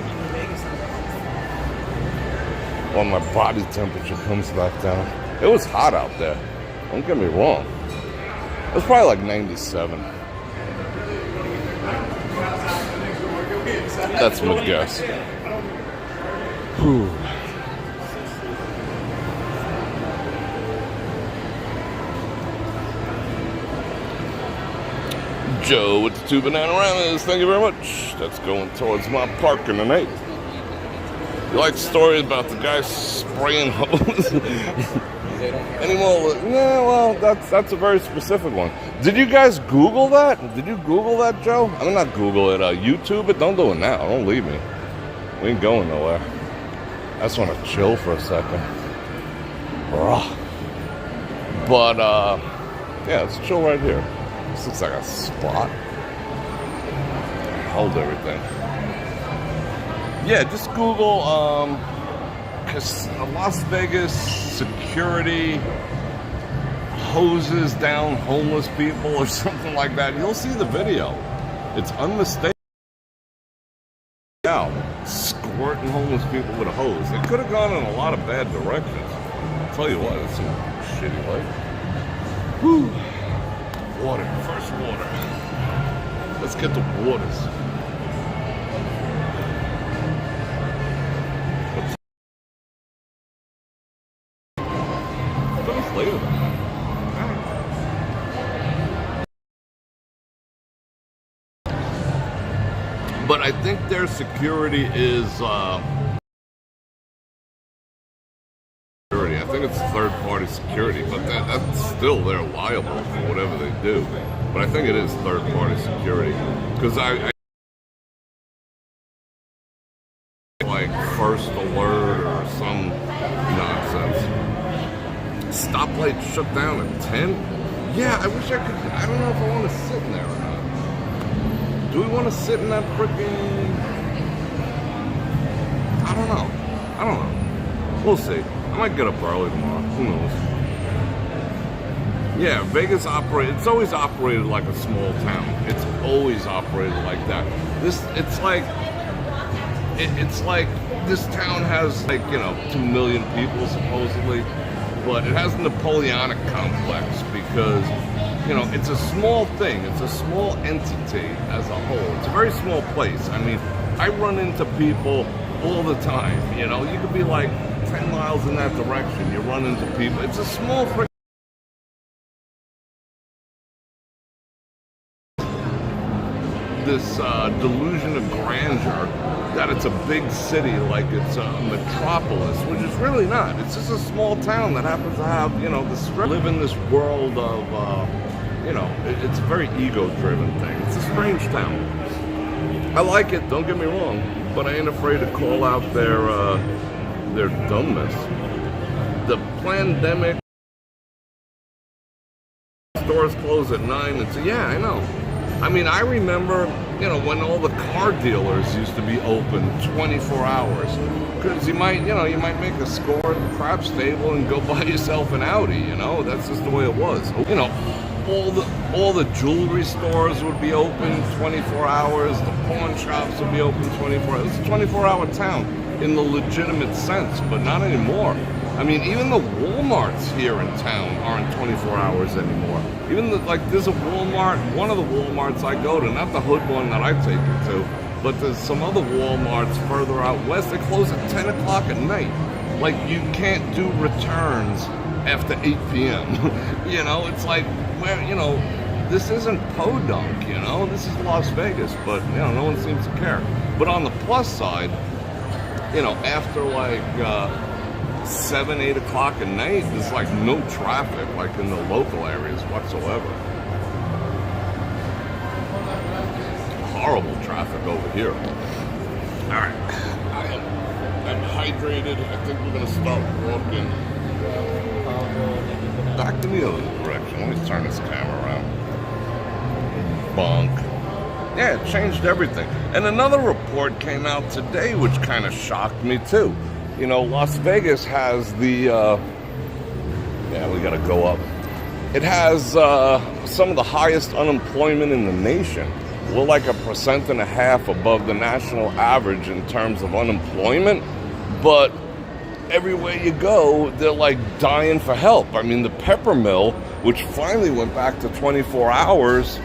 When my body temperature comes back down. It was hot out there. Don't get me wrong. It was probably like 97. That's my guess. Whew. Joe with the 2 Bananaramas, thank you very much. That's going towards my parking tonight. You like stories about the guy spraying hose? Any more? Yeah, well, that's a very specific one. Did you guys Google that? Did you Google that, Joe? I mean, not Google it, YouTube it. Don't do it now. Don't leave me. We ain't going nowhere. I just want to chill for a second. But, yeah, let's chill right here. This looks like a spot. Hold everything. Yeah, just Google Las Vegas security hoses down homeless people or something like that. You'll see the video. It's unmistakable. Now, squirting homeless people with a hose. It could have gone in a lot of bad directions. I'll tell you what, it's some shitty light. Whew. Water, first water. Let's get the waters. Finish later. But I think their security is I think it's third-party security, but that's still, they're liable for whatever they do. But I think it is third-party security, because I like first alert or some nonsense. Stoplight shut down at 10? Yeah, I wish I could. I don't know if I want to sit in there or not. Do we want to sit in that freaking? I don't know. We'll see. I might get up early tomorrow. Who knows? Yeah, Vegas it's always operated like a small town. It's always operated like that. It's like this town has 2 million people supposedly, but it has a Napoleonic complex because, it's a small thing. It's a small entity as a whole. It's a very small place. I mean, I run into people all the time, you could be like 10 miles in that direction, you run into people. It's a small this delusion of grandeur that it's a big city, like it's a metropolis, which is really not. It's just a small town that happens to have, live in this world of, it's a very ego-driven thing. It's a strange town. I like it, don't get me wrong, but I ain't afraid to call out their dumbness. The pandemic, stores close at 9, and yeah, I know. I mean, I remember, when all the car dealers used to be open 24 hours. Because you might make a score at the craps table and go buy yourself an Audi, That's just the way it was. All the jewelry stores would be open 24 hours. The pawn shops would be open 24 hours. It's a 24-hour town in the legitimate sense, but not anymore. I mean, even the Walmarts here in town aren't 24 hours anymore. Even there's a Walmart, one of the Walmarts I go to, not the hood one that I take it to, but there's some other Walmarts further out west. They close at 10 o'clock at night. Like, you can't do returns after 8 p.m. It's like, this isn't Podunk, This is Las Vegas, but, no one seems to care. But on the plus side, after 7, 8 o'clock at night, there's no traffic in the local areas whatsoever. Horrible traffic over here. All right, I'm hydrated. I think we're gonna start walking back in the other direction. Let me turn this camera around. Bonk. Yeah, it changed everything. And another report came out today which kind of shocked me too. Las Vegas has we gotta go up. It has some of the highest unemployment in the nation. We're 1.5% above the national average in terms of unemployment, but everywhere you go, they're dying for help. I mean, the pepper mill, which finally went back to 24 hours,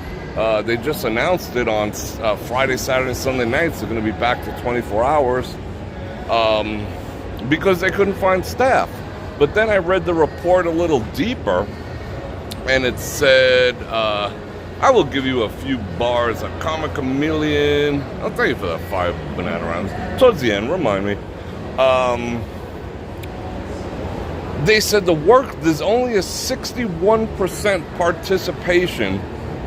they just announced it on Friday, Saturday, Sunday nights. They're going to be back to 24 hours because they couldn't find staff. But then I read the report a little deeper, and it said, I will give you a few bars, a comic chameleon. I'll tell you for the 5 banana rounds. Towards the end, remind me. They said there's only a 61% participation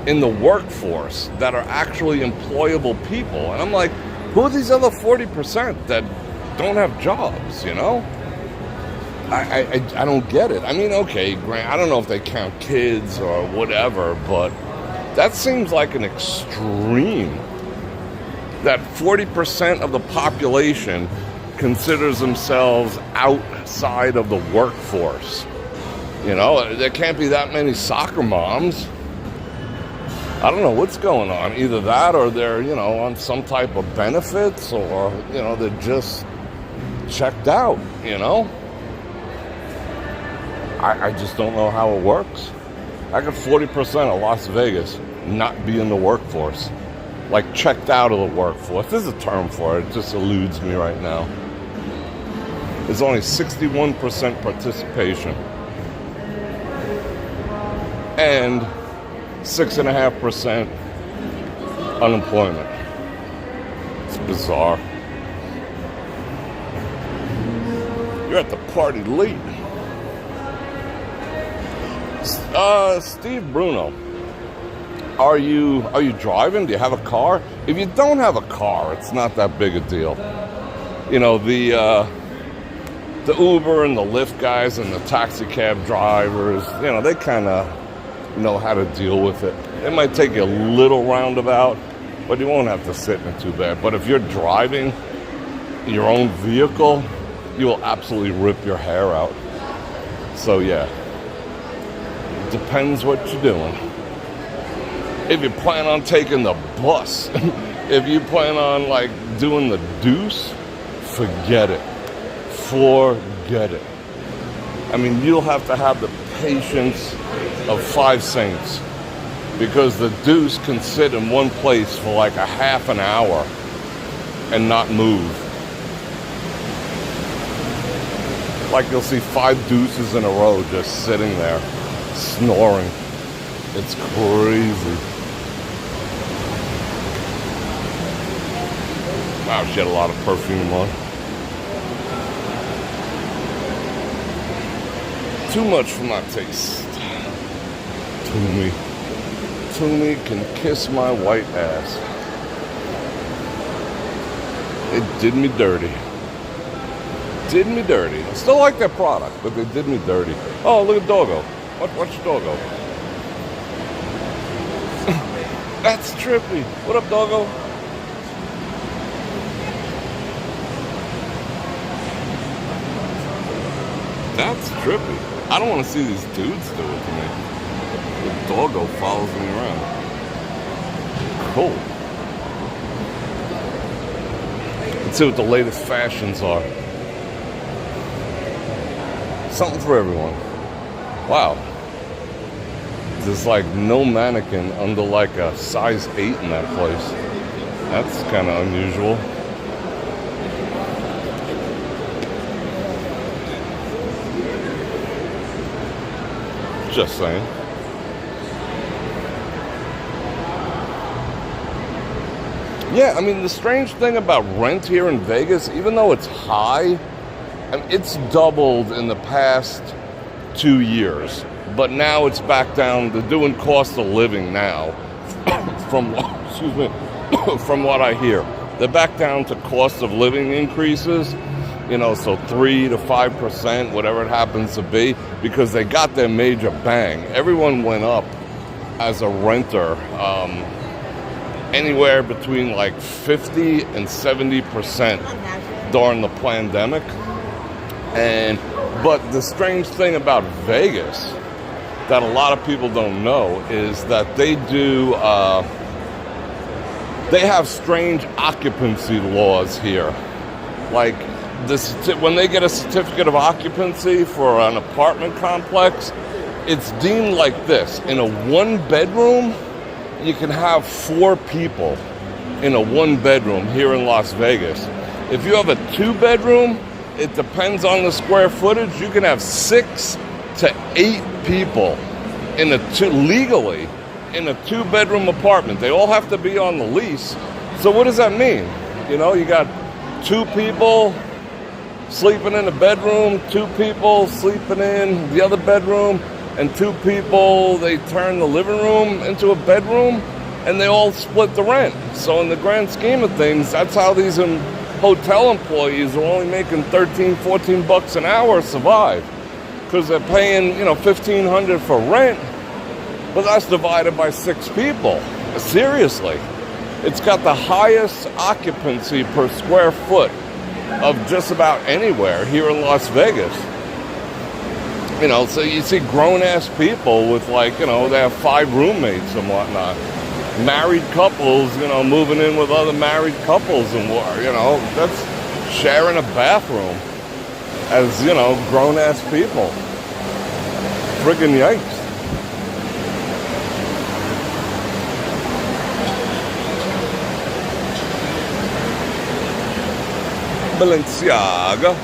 in the workforce that are actually employable people. And I'm like, who are these other 40% that don't have jobs, I don't get it. I mean, okay, I don't know if they count kids or whatever, but that seems like an extreme. That 40% of the population considers themselves outside of the workforce. There can't be that many soccer moms. I don't know what's going on. Either that or they're, on some type of benefits, or, they're just checked out, I just don't know how it works. I got 40% of Las Vegas not be in the workforce. Checked out of the workforce. There's a term for it. It just eludes me right now. There's only 61% participation. And 6.5% unemployment. bizarre. You're at the party late. Steve Bruno, are you driving? Do you have a car? If you don't have a car, it's not that big a deal. You know, the Uber and the Lyft guys and the taxi cab drivers, you know, they kind of know how to deal with it. It might take you a little roundabout, but you won't have to sit in it too bad. But if you're driving your own vehicle, you will absolutely rip your hair out. So yeah, depends what you're doing. If you plan on taking the bus, if you plan on like doing the deuce, forget it. Forget it. I mean, you'll have to have the patience of 5 saints, because the deuce can sit in one place for like a half an hour and not move. Like you'll see 5 deuces in a row just sitting there, snoring. It's crazy. Wow, she had a lot of perfume on. Too much for my taste. Toomey can kiss my white ass. It did me dirty. Did me dirty. I still like their product, but they did me dirty. Oh, look at Doggo. Watch Doggo. That's trippy. What up, Doggo? That's trippy. I don't want to see these dudes do it to me. The Doggo follows me around. Cool. Let's see what the latest fashions are. Something for everyone. Wow. There's like no mannequin under like a size 8 in that place. That's kind of unusual. Just saying. Yeah, I mean, the strange thing about rent here in Vegas, even though it's high, I mean, it's doubled in the past 2 years. But now it's back down. They're doing cost of living now. From what I hear. They're back down to cost of living increases. You know, so 3 to 5%, whatever it happens to be, because they got their major bang. Everyone went up as a renter anywhere between like 50 and 70% during the pandemic. But the strange thing about Vegas that a lot of people don't know is that they do, they have strange occupancy laws here. Like, when they get a certificate of occupancy for an apartment complex, it's deemed like this. In a 1-bedroom, you can have 4 people in a 1-bedroom here in Las Vegas. If you have a 2-bedroom, it depends on the square footage. You can have 6 to 8 people legally in a 2-bedroom apartment. They all have to be on the lease. So what does that mean? You know, you got 2 people sleeping in a bedroom, 2 people sleeping in the other bedroom, and 2 people, they turn the living room into a bedroom, and they all split the rent. So in the grand scheme of things, that's how these hotel employees are only making 13, 14 bucks an hour survive. Because they're paying, you know, $1,500 for rent, but that's divided by 6 people. Seriously. It's got the highest occupancy per square foot of just about anywhere here in Las Vegas. You know, so you see grown-ass people with, like, you know, they have 5 roommates and whatnot. Married couples, you know, moving in with other married couples and what, you know, that's sharing a bathroom as, you know, grown-ass people. Friggin' yikes. Balenciaga.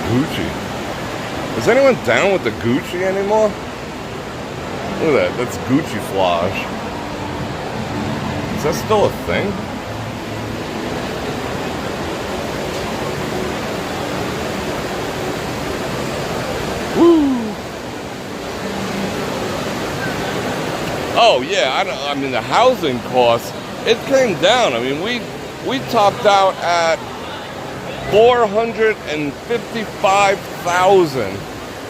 Gucci. Is anyone down with the Gucci anymore? Look at that. That's Gucci Flage. Is that still a thing? Woo! Oh yeah, I mean the housing costs, it came down. I mean we topped out at $455,000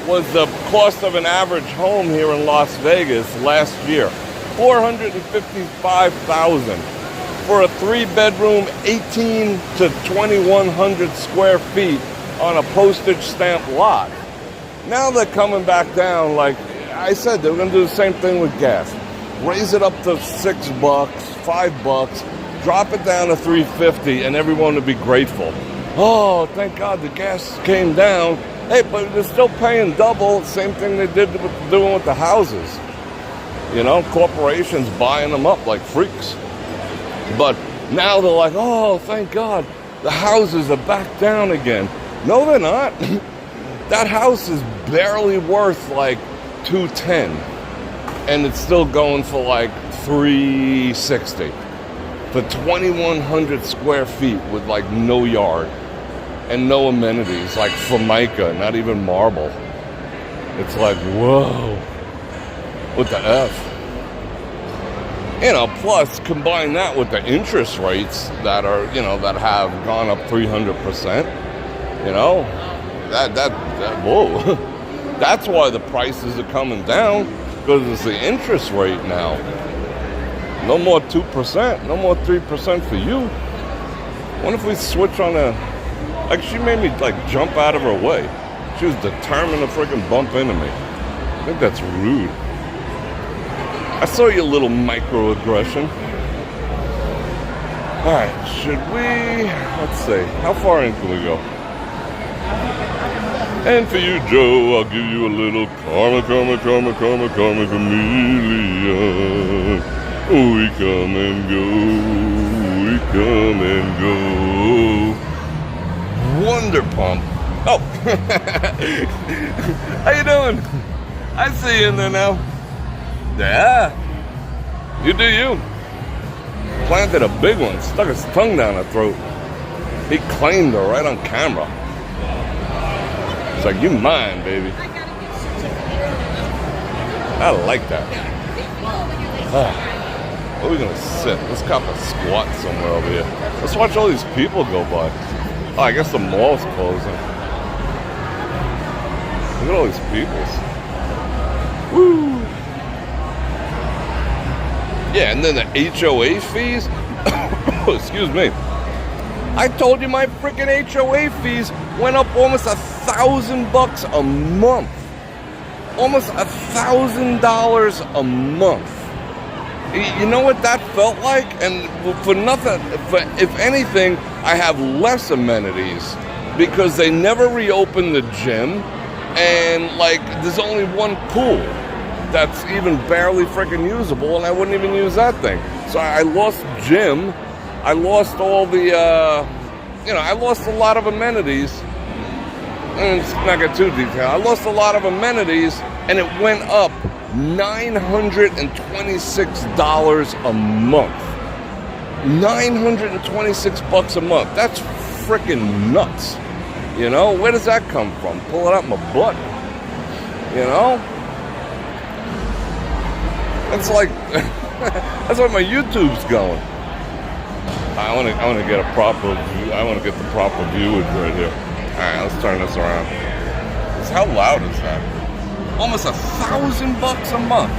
was the cost of an average home here in Las Vegas last year. $455,000 for a 3-bedroom, 18 to 2,100 square feet on a postage stamp lot. Now they're coming back down. Like I said, they're going to do the same thing with gas. Raise it up to $6, $5, drop it down to $3.50, and everyone will be grateful. Oh, thank God the gas came down. Hey, but they're still paying double. Same thing they did doing with the houses. You know, corporations buying them up like freaks. But now they're like, oh, thank God, the houses are back down again. No, they're not. That house is barely worth like $210, and it's still going for like $360 for 2,100 square feet with like no yard and no amenities, like Formica, not even marble. It's like, whoa, what the F? You know, plus combine that with the interest rates that are, you know, that have gone up 300%. You know, that whoa. That's why the prices are coming down, because it's the interest rate now. No more 2%, no more 3% for you. What if we switch on a, like she made me like jump out of her way. She was determined to freaking bump into me. I think that's rude. I saw your little microaggression. Alright, should we, let's see, how far in can we go? And for you, Joe, I'll give you a little karma, chameleon. We come and go, we come and go. Wonder Pump. Oh, how you doing? I see you in there now. Yeah, you do you. Planted a big one, stuck his tongue down her throat. He claimed her right on camera. It's like, you mine, baby. I like that. Where are we gonna sit? Let's cop a squat somewhere over here. Let's watch all these people go by. Oh, I guess the mall's closing. Look at all these people. Woo! Yeah, and then the HOA fees. Excuse me. I told you my freaking HOA fees went up almost $1,000 a month. Almost $1,000 a month. You know what that felt like? And for nothing, if anything, I have less amenities because they never reopened the gym, and like there's only one pool that's even barely freaking usable, and I wouldn't even use that thing. So I lost gym, I lost all the, I lost a lot of amenities. And let's not get too detailed. I lost a lot of amenities, and it went up $926 a month. $926 a month. That's freaking nuts. You know, where does that come from? Pull it out my butt. You know? It's like that's why my YouTube's going. I want to get a proper view. I want to get the proper viewage right here. All right, let's turn this around. How loud is that? Almost $1,000 a month.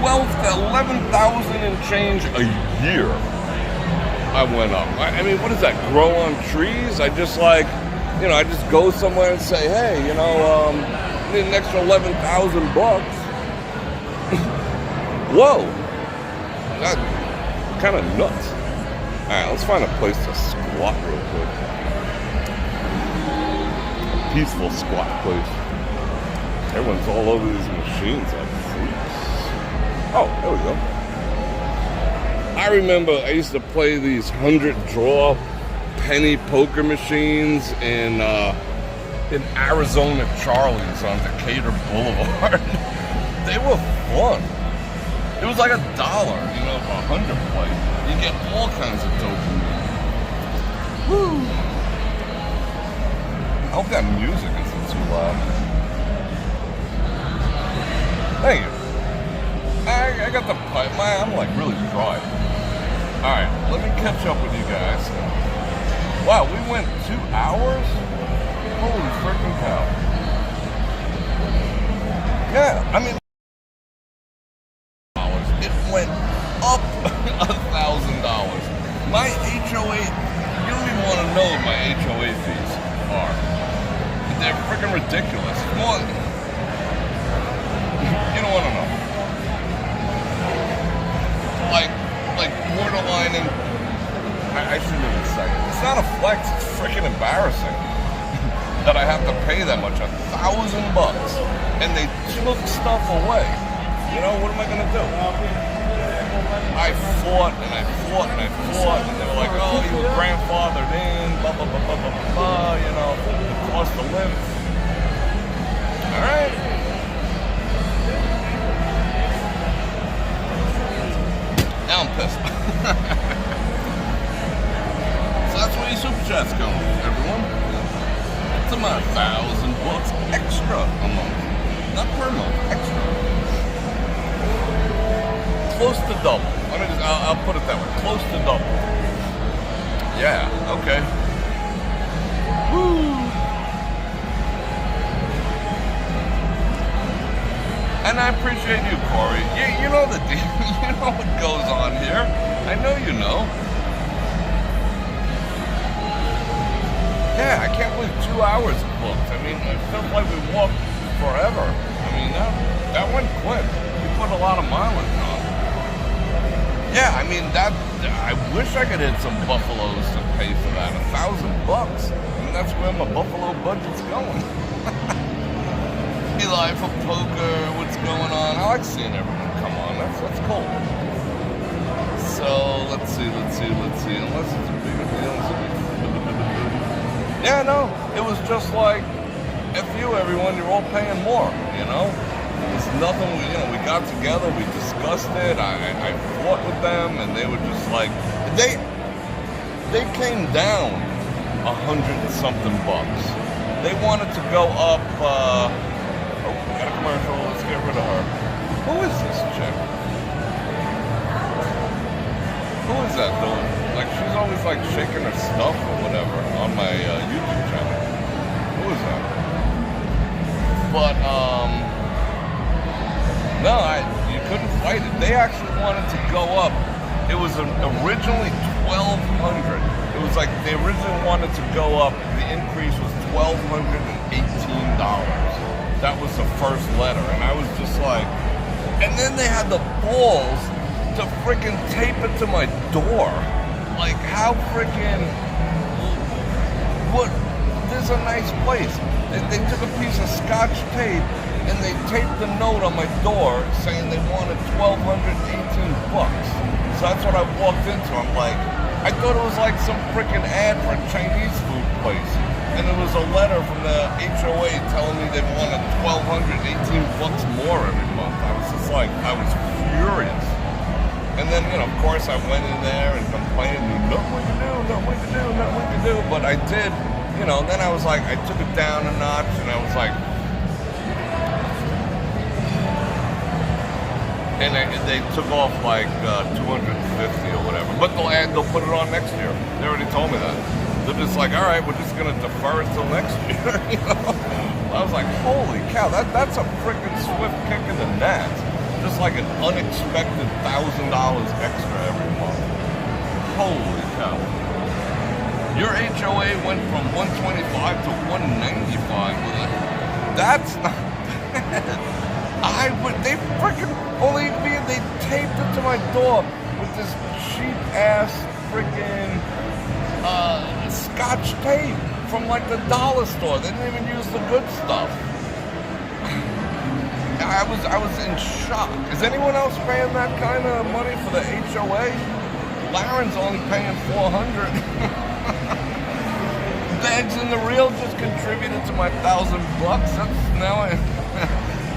12 to 11,000 and change a year. I went up. I mean, what does that grow on trees? I just like, I just go somewhere and say, hey, I need an extra $11,000. Whoa, that's kind of nuts. All right, let's find a place to squat real quick. A peaceful squat place. Everyone's all over these machines like freaks. Oh, there we go. I remember I used to play these 100-draw penny poker machines in Arizona Charlie's on Decatur Boulevard. They were fun. It was like $1, you know, for 100 play. You get all kinds of dopamine. Woo! I hope that music isn't too loud. Thank you. I got the pipe. I'm like really dry. Alright, let me catch up with you guys. Wow, we went 2 hours? Holy freaking cow. Yeah, I mean, it went up $1,000. My HOA, you don't even want to know what my HOA fees are. They're freaking ridiculous. More, you don't want to know. Like borderline, and I shouldn't even say it. It's not a flex, it's freaking embarrassing that I have to pay that much, $1,000, and they took stuff away. You know, what am I gonna do? I fought and I fought and I fought, and they were like, oh, you were grandfathered in, blah, blah, blah, blah, blah, blah, you know, the cost of living. All right. Now I'm pissed. So that's where your super chats come, everyone. It's about $1,000 extra a month. Not per month, extra. Close to double. I'll put it that way. Close to double. Yeah, okay. Woo! And I appreciate you, Corey. You know the deal. You know what goes on here. I know you know. Yeah, I can't believe 2 hours booked. I mean, it felt like we walked forever. I mean, that went quick. We put a lot of mileage on. Yeah, I mean, I wish I could hit some buffaloes to pay for that. $1,000. I mean, that's where my buffalo budget's going. Eli for poker, what's going on? I like seeing everyone come on. That's cool. So let's see. Unless it's a bigger deal. Yeah, no, it was just like, F you, everyone, you're all paying more, you know? It's nothing, you know, we got together, we discussed it, I fought with them, and they were just like, they came down $100-something. They wanted to go up, oh, got a commercial, let's get rid of her. Who is this chick? Who is that doing? Like, she's always like shaking her stuff or whatever on my YouTube channel. Who is that? But, no, you couldn't fight it. They actually wanted to go up. It was originally $1,200. It was like they originally wanted to go up. The increase was $1,218. That was the first letter, and I was just like, and then they had the balls to freaking tape it to my door. Like, how freaking, what, this is a nice place. They took a piece of Scotch tape and they taped the note on my door saying they wanted $1,218. So that's what I walked into. I'm like, I thought it was like some freaking ad for a Chinese food place. And it was a letter from the HOA telling me they wanted $1,218 more every month. I was just like, I was furious. And then, you know, of course, I went in there and complained, nothing we can do. But I did, you know, then I was like, I took it down a notch, and I was like, and they took off like $250 or whatever. But they'll put it on next year. They already told me that. They're just like, all right, we're just going to defer it till next year, you know? I was like, holy cow, that's a freaking swift kick in the nuts. Just like an unexpected $1,000 extra every month. Holy cow. Your HOA went from 125 to 195 with it. That's not bad. They freaking they taped it to my door with this cheap ass freaking Scotch tape from like the dollar store. They didn't even use the good stuff. I was in shock. Is anyone else paying that kind of money for the HOA? Laren's only paying $400. Bags in the Real just contributed to my $1,000. That's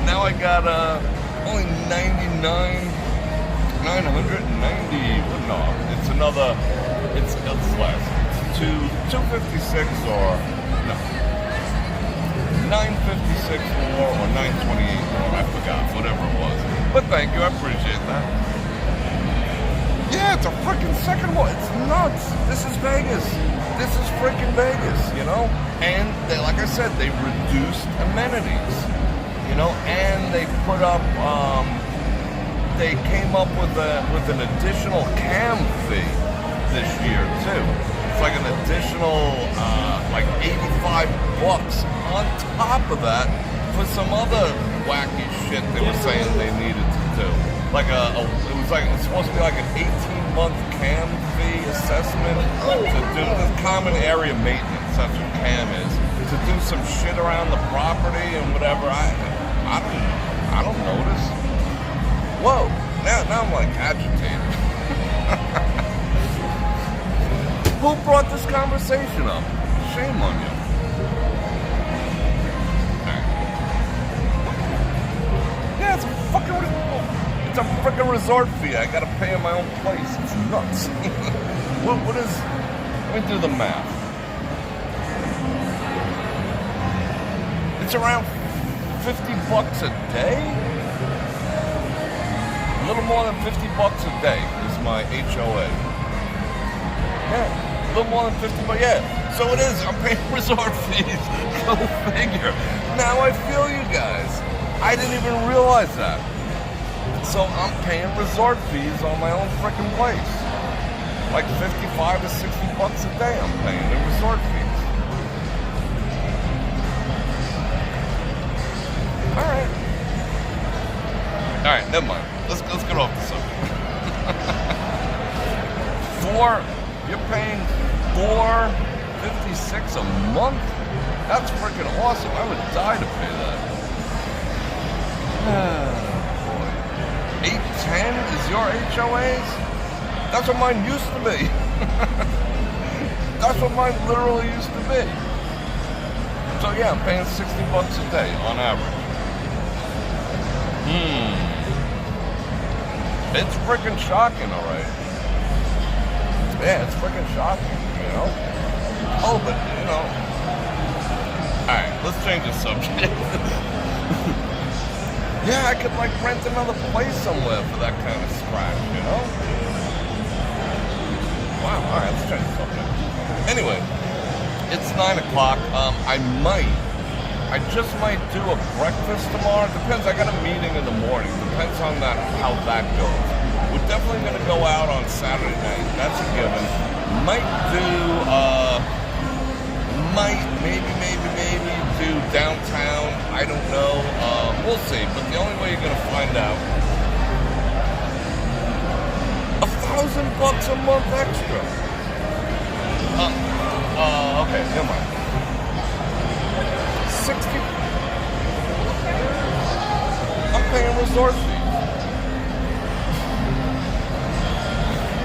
now I got only 990. Well, no, it's another. It's less. It's 256 or no. 956 more or 928 more. I forgot. Whatever it was. But thank you. I appreciate that. Yeah, it's a freaking second one. It's nuts. This is Vegas. This is freaking Vegas, you know? And they, like I said, they reduced amenities, you know, and they put up, they came up with an additional cam fee this year too. It's like an additional, like $85 on top of that for some other wacky shit they were saying they needed to do. Like it's supposed to be like an 18-month cam fee assessment to do the common area maintenance. That's what cam is. To do some shit around the property and whatever. I don't notice. Whoa! Now I'm like agitated. Who brought this conversation up? Shame on you. Yeah, it's a freaking resort fee. I gotta pay in my own place. It's nuts. What is? Let me do the math. It's around $50 a day. A little more than $50 a day is my HOA. Yeah, a little more than 50 bucks. Yeah, so it is. I'm paying resort fees. Go figure. Now I feel you guys. I didn't even realize that. So I'm paying resort fees on my own freaking place. Like 55 to 60 bucks a day I'm paying in resort fees. Alright, never mind. Let's get off the subject. You're paying $456 a month? That's freaking awesome. I would die to pay that. Boy. 810 is your HOAs? That's what mine used to be. That's what mine literally used to be. So yeah, I'm paying $60 a day on average. It's freaking shocking, alright. Yeah, it's freaking shocking, you know? Oh, but, you know... Alright, let's change the subject. Yeah, I could, like, rent another place somewhere for that kind of scratch, you know? Wow, alright, let's change the subject. Anyway, it's 9 o'clock. I just might do a breakfast tomorrow. Depends, I got a meeting in the morning. Depends on how that goes. We're definitely going to go out on Saturday night. That's a given. Might do, maybe do downtown. I don't know. We'll see. But the only way you're going to find out, $1,000 a month extra. Okay, never mind. 60. I'm paying resort fees.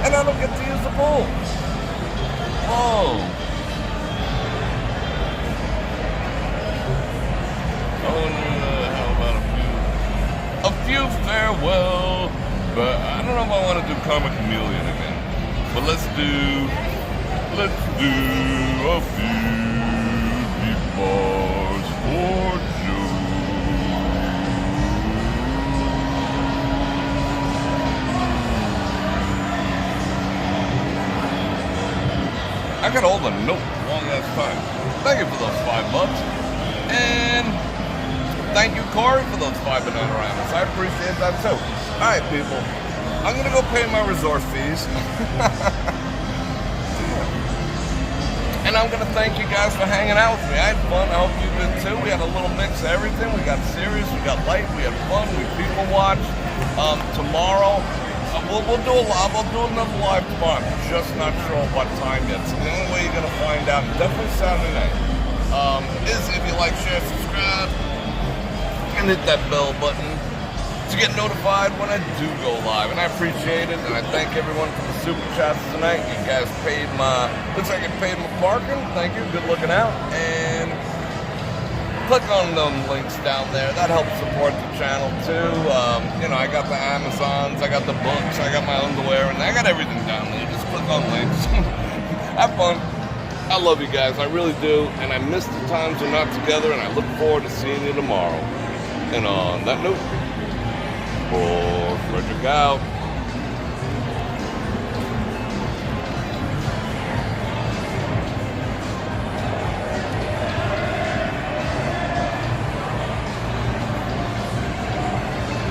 And I don't get to use the pool. Oh. How about a few farewell, but I don't know if I want to do Comic Chameleon again. But let's do a few bars for Joe. I got all the notes long ass time. Thank you for those $5. And thank you, Corey, for those 5 banana ramen. I appreciate that too. Alright, people. I'm gonna go pay my resort fees. And I'm going to thank you guys for hanging out with me. I had fun. I hope you did too. We had a little mix of everything. We got serious. We got light. We had fun. We people watched. Tomorrow, we'll do a live. I'll do another live tomorrow. I'm just not sure what time yet. So the only way you're going to find out, definitely Saturday night, is if you like, share, subscribe, and hit that bell button to get notified when I do go live. And I appreciate it, and I thank everyone for the super chats tonight. You guys looks like you paid my parking. Thank you, good looking out. And click on them links down there. That helps support the channel too. You know, I got the Amazons, I got the books, I got my underwear, and I got everything down there. Just click on links. Have fun. I love you guys, I really do, and I miss the times we're not together, and I look forward to seeing you tomorrow. And on that note, Bror Fredrik out.